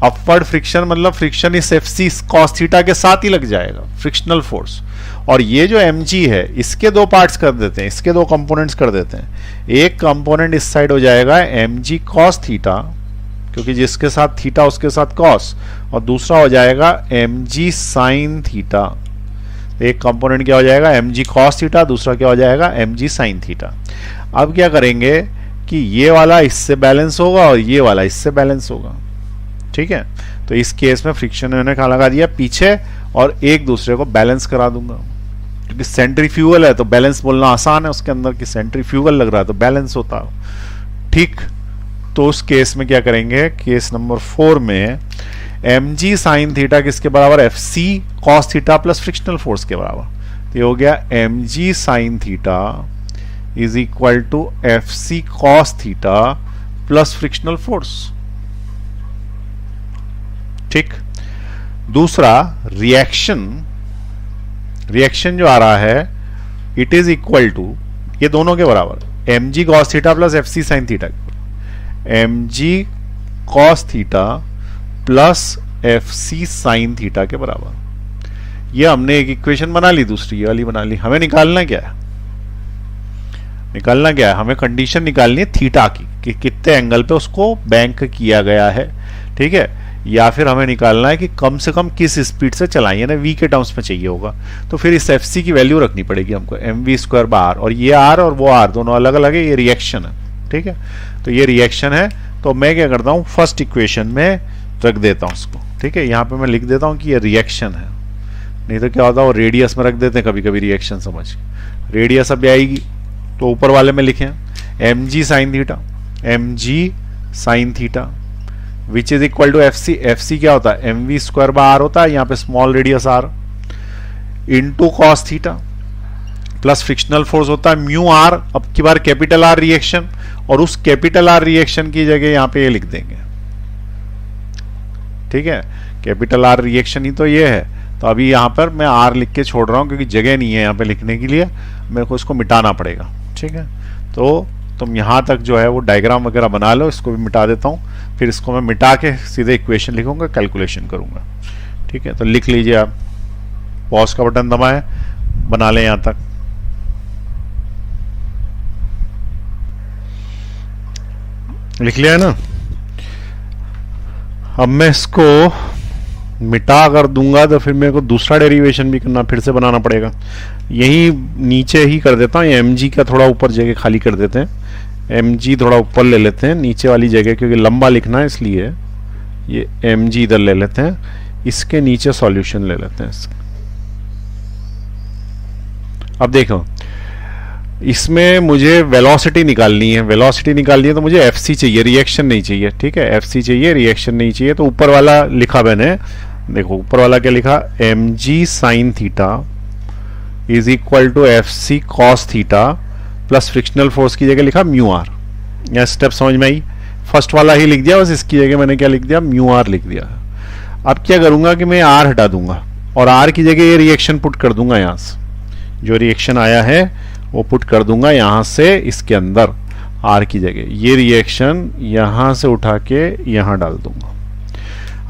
upward friction मतलब फ्रिक्शन इस एफसी कॉस थीटा के साथ ही लग जाएगा, फ्रिक्शनल फोर्स। और ये जो mg है इसके दो पार्ट्स कर देते हैं, इसके दो कंपोनेंट्स कर देते हैं। एक कंपोनेंट इस साइड हो जाएगा mg cos थीटा, क्योंकि जिसके साथ थीटा उसके साथ cos, और दूसरा हो जाएगा mg sin थीटा। एक कंपोनेंट क्या हो जाएगा mg cos थीटा, दूसरा क्या हो जाएगा mg sin थीटा। अब क्या करेंगे कि ये वाला इससे बैलेंस होगा और ये वाला इससे बैलेंस होगा, ठीक है। तो इस केस में फ्रिक्शन मैंने कहाँ लगा दिया, पीछे, और एक दूसरे को बैलेंस करा दूंगा, क्योंकि सेंट्रीफ्यूगल है तो बैलेंस बोलना आसान है उसके अंदर कि सेंट्रीफ्यूगल लग रहा है तो बैलेंस होता है। ठीक, तो उस केस में क्या करेंगे, केस नंबर 4 में mg साइन थीटा किसके बराबर, fc cos theta plus frictional force के बराबर। तो ये हो गया mg sine theta is equal to fc cos theta plus frictional force. ठीक, दूसरा रिएक्शन जो आ रहा है इट इज इक्वल टू, ये दोनों के बराबर, mg cos theta plus fc sine theta, mg cos theta plus fc sine theta के बराबर। ये हमने एक इक्वेशन बना ली, दूसरी ये वाली बना ली। हमें निकालना क्या है, हमें कंडीशन निकालनी है थीटा की कि कितने एंगल पे उसको बैंक किया गया है। ठीक है, या फिर हमें निकालना है कि कम से कम किस स्पीड से चलाइए ना, v के टर्म्स में चाहिए होगा। तो फिर इस fc की वैल्यू रखनी पड़ेगी हमको, mv स्क्वायर बार, और ये r और वो r दोनों अलग अलग है, ये रिएक्शन है। ठीक है, तो ये रिएक्शन है, तो मैं क्या करता हूँ फर्स्ट इक्वेशन में रख देता हूँ उसको। ठीक है, यहाँ पे मैं लिख देता हूँ कि ये रिएक्शन है, नहीं तो क्या होता है वो रेडियस में रख देते हैं कभी कभी रिएक्शन समझ, रेडियस अब आएगी तो ऊपर वाले में लिखें mg sine theta, mg sine theta which is equal to fc, fc क्या होता है mv स्क्वायर बाय r होता है, यहाँ पे small radius r, into cos theta plus frictional force होता है म्यू r, अब की बार कैपिटल R रिएक्शन, और उस कैपिटल R रिएक्शन की जगह यहाँ पे ये लिख देंगे। ठीक है, कैपिटल R रिएक्शन ही तो ये है, तो अभी यहाँ पर मैं R लिख के छोड़ रहा हूँ क्योंकि जगह नहीं है यहाँ पे लिखने के लिए, मेरे को इसको मिटाना पड़ेगा। ठीक है, तो तुम यहाँ तक जो है वो डायग्राम वगैरह बना लो, इसको भी मिटा देता हूँ, फिर इसको मैं मिटा के सीधे इक्वेशन लिखूंगा, कैलकुलेशन करूंगा। ठीक है, तो लिख लीजिए आप, पॉज का बटन दबाएं, बना लें यहाँ तक। लिख लिया है ना। अब मैं इसको मिटा कर दूंगा तो फिर मेरे को दूसरा डेरिवेशन भी करना, फिर से बनाना पड़ेगा। यही नीचे ही कर देता हूँ, mg का थोड़ा ऊपर जगह खाली कर देते हैं, mg थोड़ा ऊपर ले लेते हैं नीचे वाली जगह, क्योंकि लंबा लिखना है इसलिए ये mg इधर ले लेते हैं, इसके नीचे सॉल्यूशन ले लेते हैं। अब देखो इसमें मुझे वेलोसिटी निकालनी है, तो मुझे fc चाहिए, रिएक्शन नहीं चाहिए। ठीक है, fc चाहिए, रिएक्शन नहीं चाहिए। तो ऊपर वाला लिखा मैंने, देखो ऊपर वाला क्या लिखा, mg sine theta is equal to fc cos theta plus frictional force की जगह लिखा म्यू r। यह स्टेप समझ में आई, फर्स्ट वाला ही लिख दिया, बस इसकी जगह मैंने क्या लिख दिया, म्यू r लिख दिया। अब क्या करूंगा कि मैं r हटा दूंगा और r की जगह ये रिएक्शन पुट कर दूंगा, यहां से जो रिएक्शन आया है वो पुट कर दूंगा यहां से इसके अंदर, r की जगह ये रिएक्शन यहां से उठा के यहां डाल दूंगा।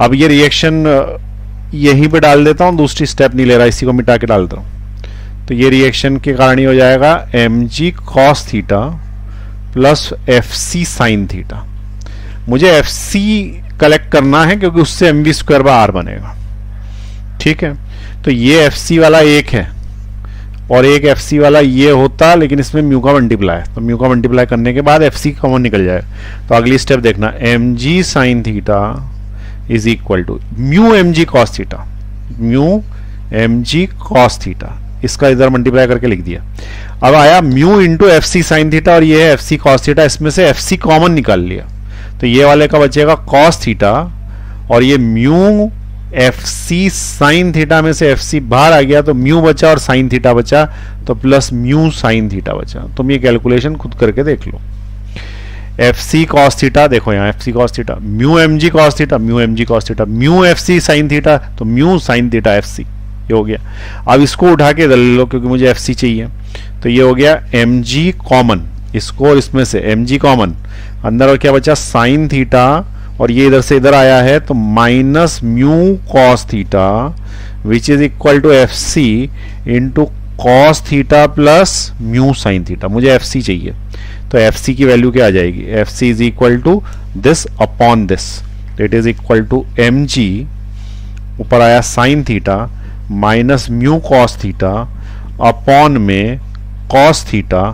अब ये रिएक्शन यहीं पे डाल देता हूं, दूसरी स्टेप नहीं ले रहा, इसी को मिटा के डालता हूं। तो ये रिएक्शन के कारण ही हो जाएगा mg cos theta plus fc sine theta. मुझे fc कलेक्ट करना है क्योंकि उससे mv स्क्वायर बाय r बनेगा। ठीक है, तो ये fc वाला एक है और एक fc वाला ये होता, लेकिन इसमें म्यू का मल्टीप्लाई है, तो म्यू का मल्टीप्लाई करने के बाद fc कॉमन निकल जाए। तो अगली स्टेप देखना, mg sine theta is equal to mu mg cos theta, mu mg cos theta, इसका इधर मल्टीप्लाई करके लिख दिया। अब आया mu into fc sine theta और ये है fc cos थीटा, इसमें से fc कॉमन निकाल लिया, तो ये वाले का बचेगा cos थीटा और ये म्यू fc साइन थीटा में से fc बाहर आ गया तो म्यू बचा और साइन थीटा बचा, तो प्लस म्यू साइन थीटा बचा। तुम ये कैलकुलेशन खुद करके देख लो। fc cos थीटा, देखो यहाँ fc cos theta, mu mg cos theta, mu mg cos theta, mu fc sine theta, तो म्यू साइन थीटा fc, ये हो गया। अब इसको उठा के इधर ले लो क्योंकि मुझे fc चाहिए, तो ये हो गया mg कॉमन, इसको और इसमें से mg कॉमन, अंदर और क्या बचा साइन थीटा, और ये इधर से इधर आया है तो minus mu cos theta which is equal to fc into cos theta plus mu sine theta. मुझे fc चाहिए, तो fc की वैल्यू क्या आ जाएगी, fc is equal to this upon this, it is equal to mg, ऊपर आया sine theta minus mu cos theta upon में cos theta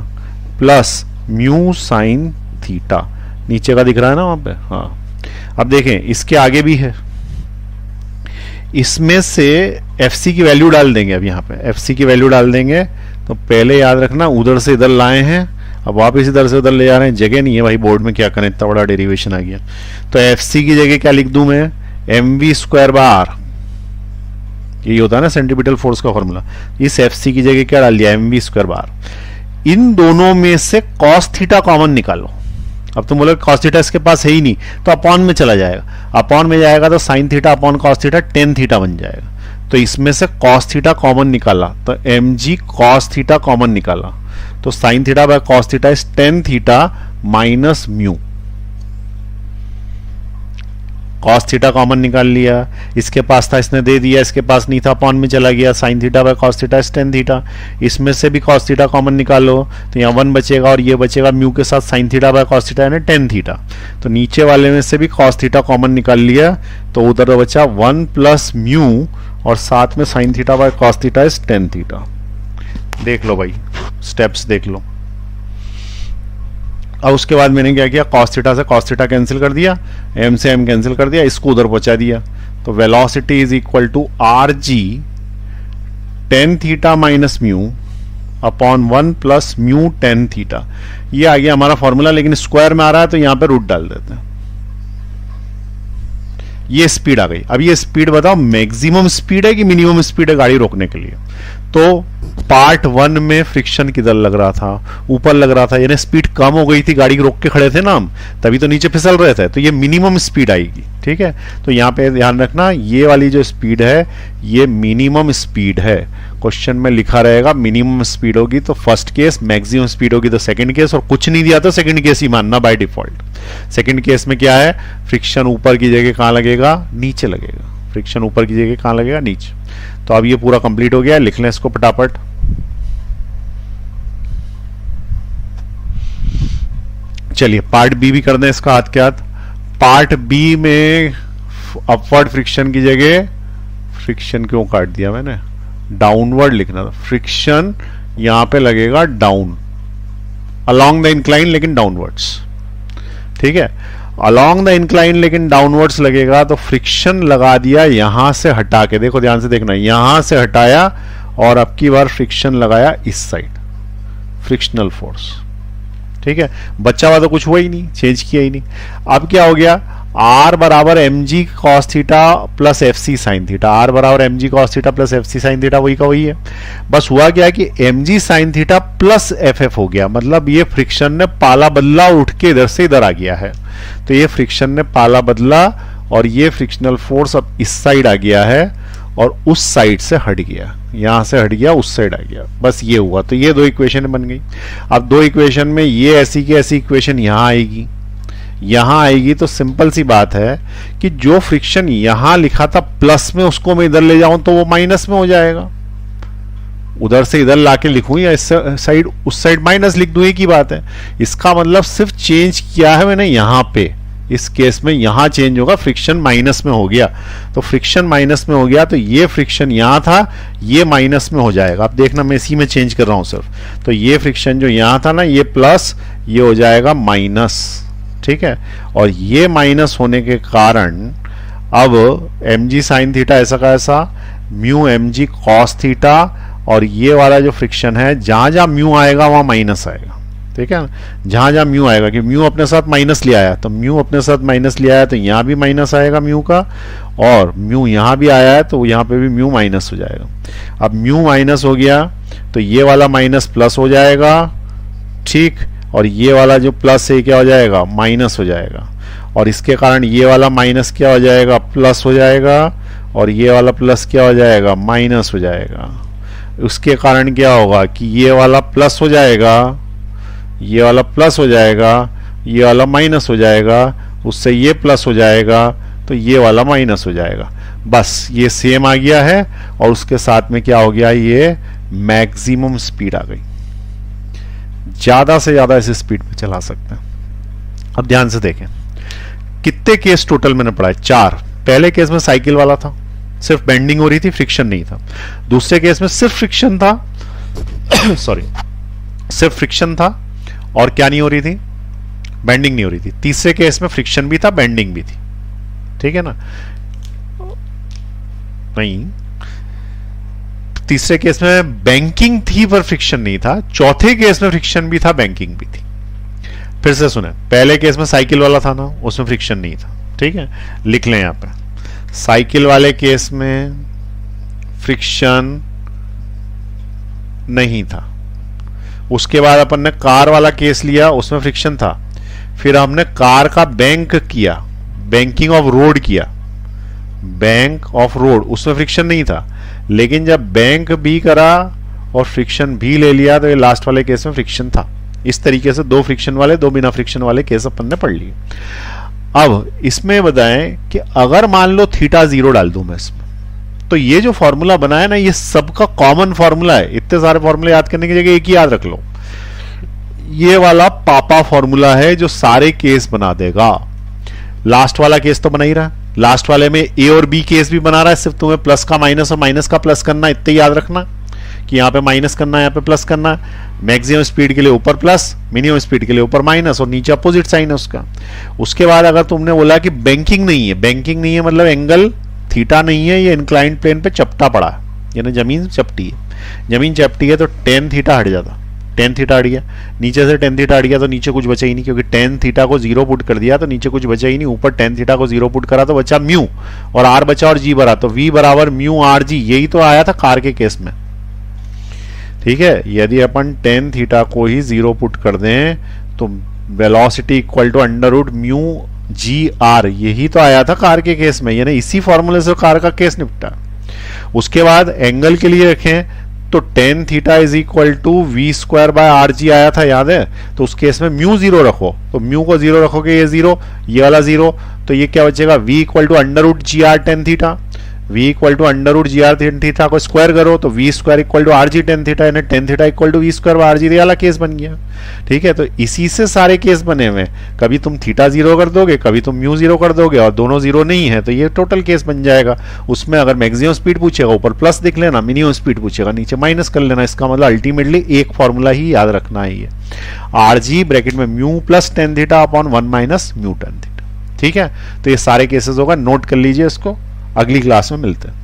plus mu sine theta. नीचे का दिख रहा है ना वहां पे, हाँ। अब देखें इसके आगे भी है, इसमें से एफसी की वैल्यू डाल देंगे। अब यहाँ पे एफसी की वैल्यू डाल देंगे। तो पहले याद रखना उधर से इधर लाए हैं, अब वापस इधर से उधर ले जा रहे हैं, जगह नहीं है भाई बोर्ड में, क्या करें, इतना बड़ा डेरिवेशन आ गया। तो एफसी की जगह क्या लिख दूं मैं, mv स्क्वायर बार, यही होता है ना सेंट्रीपिटल फोर्स का फॉर्मूला। इस एफसी की जगह क्या डाल दिया, mv स्क्वायर बार। इन दोनों में से कॉस थीटा कॉमन निकालो। अब तुम बोलो कॉस थीटा इसके पास है ही नहीं, तो अपॉन में चला जाएगा, अपॉन में जाएगा तो sine theta upon cos theta tan theta बन जाएगा। तो इसमें से कॉस थीटा कॉमन निकाला तो mg कॉस थीटा कॉमन निकाला, तो sine theta by cos theta is tan theta minus mu. Cos theta common निकाल लिया, इसके पास था इसने दे दिया, इसके पास नहीं था अपॉन में चला गया, sign theta by cos theta is tan theta. इसमें से भी कॉस थीटा कॉमन निकालो तो यहाँ वन बचेगा और ये बचेगा म्यू के साथ sign theta by cos theta यानी टेन थीटा। तो नीचे वाले में से भी कॉस थीटा कॉमन निकाल लिया तो उधर बचा वन प्लस म्यू और साथ में sign theta by cos theta is tan theta. देख लो भाई स्टेप्स देख लो। अब उसके बाद मैंने क्या किया, कॉस थीटा से कॉस थीटा कैंसिल कर दिया, m से m कैंसिल कर दिया, इसको उधर पहुंचा दिया। तो velocity is equal to R G tan theta minus mu upon one plus mu tan theta. ये आ गया हमारा फॉर्मूला, लेकिन स्क्वायर में आ रहा है तो यहां पे रूट डाल देते हैं। ये स्पीड आ गई। अब ये स्पीड बताओ मैक्सिमम स्पीड है कि मिनिमम स्पीड है गाड़ी रोकने के लिए। तो पार्ट वन में फ्रिक्शन किधर लग रहा था, ऊपर लग रहा था, यानी स्पीड कम हो गई थी, गाड़ी रोक के खड़े थे ना हम, तभी तो नीचे फिसल रहे थे। तो ये मिनिमम स्पीड आएगी, ठीक है। तो यहाँ पे ध्यान रखना ये वाली जो स्पीड है ये मिनिमम स्पीड है। क्वेश्चन में लिखा रहेगा मिनिमम स्पीड होगी तो फर्स्ट केस, मैक्सिमम स्पीड होगी तो सेकंड केस, और कुछ नहीं दिया तो सेकंड केस ही मानना बाय डिफॉल्ट। सेकंड केस में क्या है, फ्रिक्शन ऊपर की जगह कहां लगेगा, नीचे लगेगा। फ्रिक्शन ऊपर की जगह कहां लगेगा, नीचे। तो अब ये पूरा कंप्लीट हो गया, लिख लें इसको फटाफट। चलिए पार्ट बी भी कर दें इसका हाथ के हाथ। पार्ट बी में अपवर्ड फ्रिक्शन की जगह, फ्रिक्शन क्यों काट दिया मैंने, डाउनवर्ड लिखना था। फ्रिक्शन यहां पे लगेगा डाउन, अलोंग द इंक्लाइन लेकिन डाउनवर्ड्स, ठीक है। अलोंग द इंक्लाइन लेकिन डाउनवर्ड्स लगेगा तो फ्रिक्शन लगा दिया यहां से हटा के, देखो ध्यान से देखना, यहां से हटाया और अब की बार फ्रिक्शन लगाया इस साइड, फ्रिक्शनल फोर्स, ठीक है। बच्चा हुआ तो कुछ हुआ ही नहीं, चेंज किया ही नहीं। अब क्या हो गया, R बराबर mg cos theta plus fc sin theta, R बराबर mg cos theta plus fc sin theta, वही का वही है। बस हुआ क्या कि mg sin theta plus ff हो गया, मतलब ये फ्रिक्शन ने पाला बदला, उठ के इधर से इधर आ गया है। तो ये फ्रिक्शन ने पाला बदला और ये फ्रिक्शनल फोर्स अब इस साइड आ गया है और उस साइड से हट गया, यहां से हट गया उस साइड आ गया, बस ये हुआ। तो ये दो इक्वेशन बन गई। अब दो इक्वेशन में ये ऐसी की ऐसी इक्वेशन यहां आएगी, यहां आएगी। तो सिंपल सी बात है कि जो फ्रिक्शन यहां लिखा था प्लस में, उसको मैं इधर ले जाऊं तो वो माइनस में हो जाएगा। उधर से इधर लाके लिखूं या इस साइड उस साइड माइनस लिख दूं, एक ही बात है। इसका मतलब सिर्फ चेंज किया है मैंने यहां पे, इस केस में यहां चेंज होगा, फ्रिक्शन माइनस में हो गया। तो फ्रिक्शन माइनस में हो गया तो ये फ्रिक्शन यहां था, ये माइनस में हो जाएगा। अब देखना मैं इसी में चेंज कर रहा हूं सिर्फ। तो ये फ्रिक्शन जो यहां था ना, ये प्लस, ये हो जाएगा माइनस, ठीक है। और ये माइनस होने के कारण अब mg sin थीटा ऐसा का ऐसा, म्यू mg cos थीटा, और ये वाला जो फ्रिक्शन है जहां जहां म्यू आएगा वहां माइनस आएगा, ठीक है। जहां जहां म्यू आएगा कि म्यू अपने साथ माइनस ले आया, तो म्यू अपने साथ माइनस ले आया तो यहां भी माइनस आएगा म्यू का, और म्यू यहां भी आया है तो यहां पे भी म्यू माइनस हो जाएगा। अब म्यू माइनस हो गया तो ये वाला माइनस प्लस हो जाएगा, ठीक, और ये वाला जो प्लस है क्या हो जाएगा, माइनस हो जाएगा, और इसके कारण ये वाला माइनस क्या हो जाएगा, प्लस हो जाएगा, और ये वाला प्लस क्या हो जाएगा, माइनस हो जाएगा। उसके कारण क्या होगा कि ये वाला प्लस हो जाएगा, ये वाला प्लस हो जाएगा, ये वाला माइनस हो जाएगा, उससे ये प्लस हो जाएगा तो ये वाला माइनस हो जाएगा। बस ये सेम आ गया है, और उसके साथ में क्या हो गया, ये मैक्सिमम स्पीड आ गई। ज्यादा से ज्यादा इस स्पीड पे चला सकते हैं। अब ध्यान से देखें कितने केस टोटल मैंने पढ़ाए, 4। पहले केस में साइकिल वाला था, सिर्फ बेंडिंग हो रही थी, फ्रिक्शन नहीं था। दूसरे केस में सिर्फ फ्रिक्शन था सॉरी, सिर्फ फ्रिक्शन था और क्या नहीं हो रही थी, बेंडिंग नहीं हो रही थी। तीसरे केस में फ्रिक्शन भी था, बेंडिंग भी थी, ठीक है ना। नहीं, तीसरे केस में बैंकिंग थी पर फ्रिक्शन नहीं था, चौथे केस में फ्रिक्शन भी था, बैंकिंग भी थी। फिर से सुने, पहले केस में साइकिल वाला था ना, उसमें फ्रिक्शन नहीं था, ठीक है, लिख लें यहां पे, साइकिल वाले केस में फ्रिक्शन नहीं था। उसके बाद अपन ने कार वाला केस लिया, उसमें फ्रिक्शन था। फिर हमने कार का बैंक किया, बैंकिंग ऑफ रोड किया, बैंक ऑफ रोड, उसमें फ्रिक्शन नहीं था। लेकिन जब बैंक भी करा और फ्रिक्शन भी ले लिया तो ये लास्ट वाले केस में फ्रिक्शन था। इस तरीके से दो फ्रिक्शन वाले, दो बिना फ्रिक्शन वाले केस अपन ने पढ़ लिए। अब इसमें बताएं कि अगर मान लो थीटा 0 डाल दूं मैं इसमें, तो ये जो फॉर्मूला बना है ना, ये सबका कॉमन फॉर्मूला है। इतने सारे फॉर्मूले याद करने की जगह एक ही याद रख लो, ये वाला पापा फॉर्मूला है जो सारे केस बना देगा। लास्ट वाला केस तो बना ही रहा, लास्ट वाले में ए और बी केस भी बना रहा है, सिर्फ तुम्हें प्लस का माइनस और माइनस का प्लस करना, इतने याद रखना कि यहां पे माइनस करना है, यहां पे प्लस करना है। मैक्सिमम स्पीड के लिए ऊपर प्लस, मिनिमम स्पीड के लिए ऊपर माइनस, और नीचे अपोजिट साइन है उसका। उसके बाद अगर तुमने बोला कि बैंकिंग नहीं है, बैंकिंग नहीं है मतलब एंगल थीटा नहीं है, ये इंक्लाइंड प्लेन पे चपटा पड़ा है, यानी जमीन चपटी है। जमीन चपटी है तो टेन थीटा हट जाता, टेन थीटा हट गया, नीचे से टेन थीटा हट गया तो नीचे कुछ बचा ही नहीं, क्योंकि टेन थीटा को 0 पुट कर दिया तो नीचे कुछ बचा ही नहीं। ऊपर टेन थीटा को 0 पुट करा तो बचा म्यू, और आर बचा और जी भरा, तो वी बराबर म्यू आर जी। यही तो आया था कार के केस में, ठीक है। यदि अपन टेन थीटा को ही 0 पुट कर दें तो velocity equal to under root mu ji R, यही तो आया था कार के केस में, यानी इसी फॉर्मूले से कार का केस निपटा। उसके बाद एंगल के लिए रखें तो tan theta is equal to we square by are G आया था, याद है। तो उस केस में म्यू 0 रखो, तो म्यू को 0 रखोगे, ये 0, ये वाला 0, तो ये क्या बचेगा, v equal to under root g r tan theta. V equal to under root g r tan theta को स्क्वायर करो तो v square equal to R G tan theta, यानी tan theta equal to we square by are g, ये वाला case बन गया, ठीक है। तो इसी से सारे केस बने हुए, कभी तुम थीटा 0 कर दोगे, कभी तुम म्यू 0 कर दोगे, और दोनों 0 नहीं है तो ये टोटल केस बन जाएगा। उसमें अगर मैक्सिमम स्पीड पूछेगा ऊपर प्लस लिख लेना, मिनिमम स्पीड पूछेगा नीचे माइनस कर लेना। इसका मतलब अल्टीमेटली एक फॉर्मूला ही याद रखना है, ये आर जी ब्रैकेट में mu plus tan theta upon 1 minus mu tan theta, ठीक है। तो ये सारे केसेस होगा, नोट कर लीजिए इसको, अगली क्लास में मिलते हैं।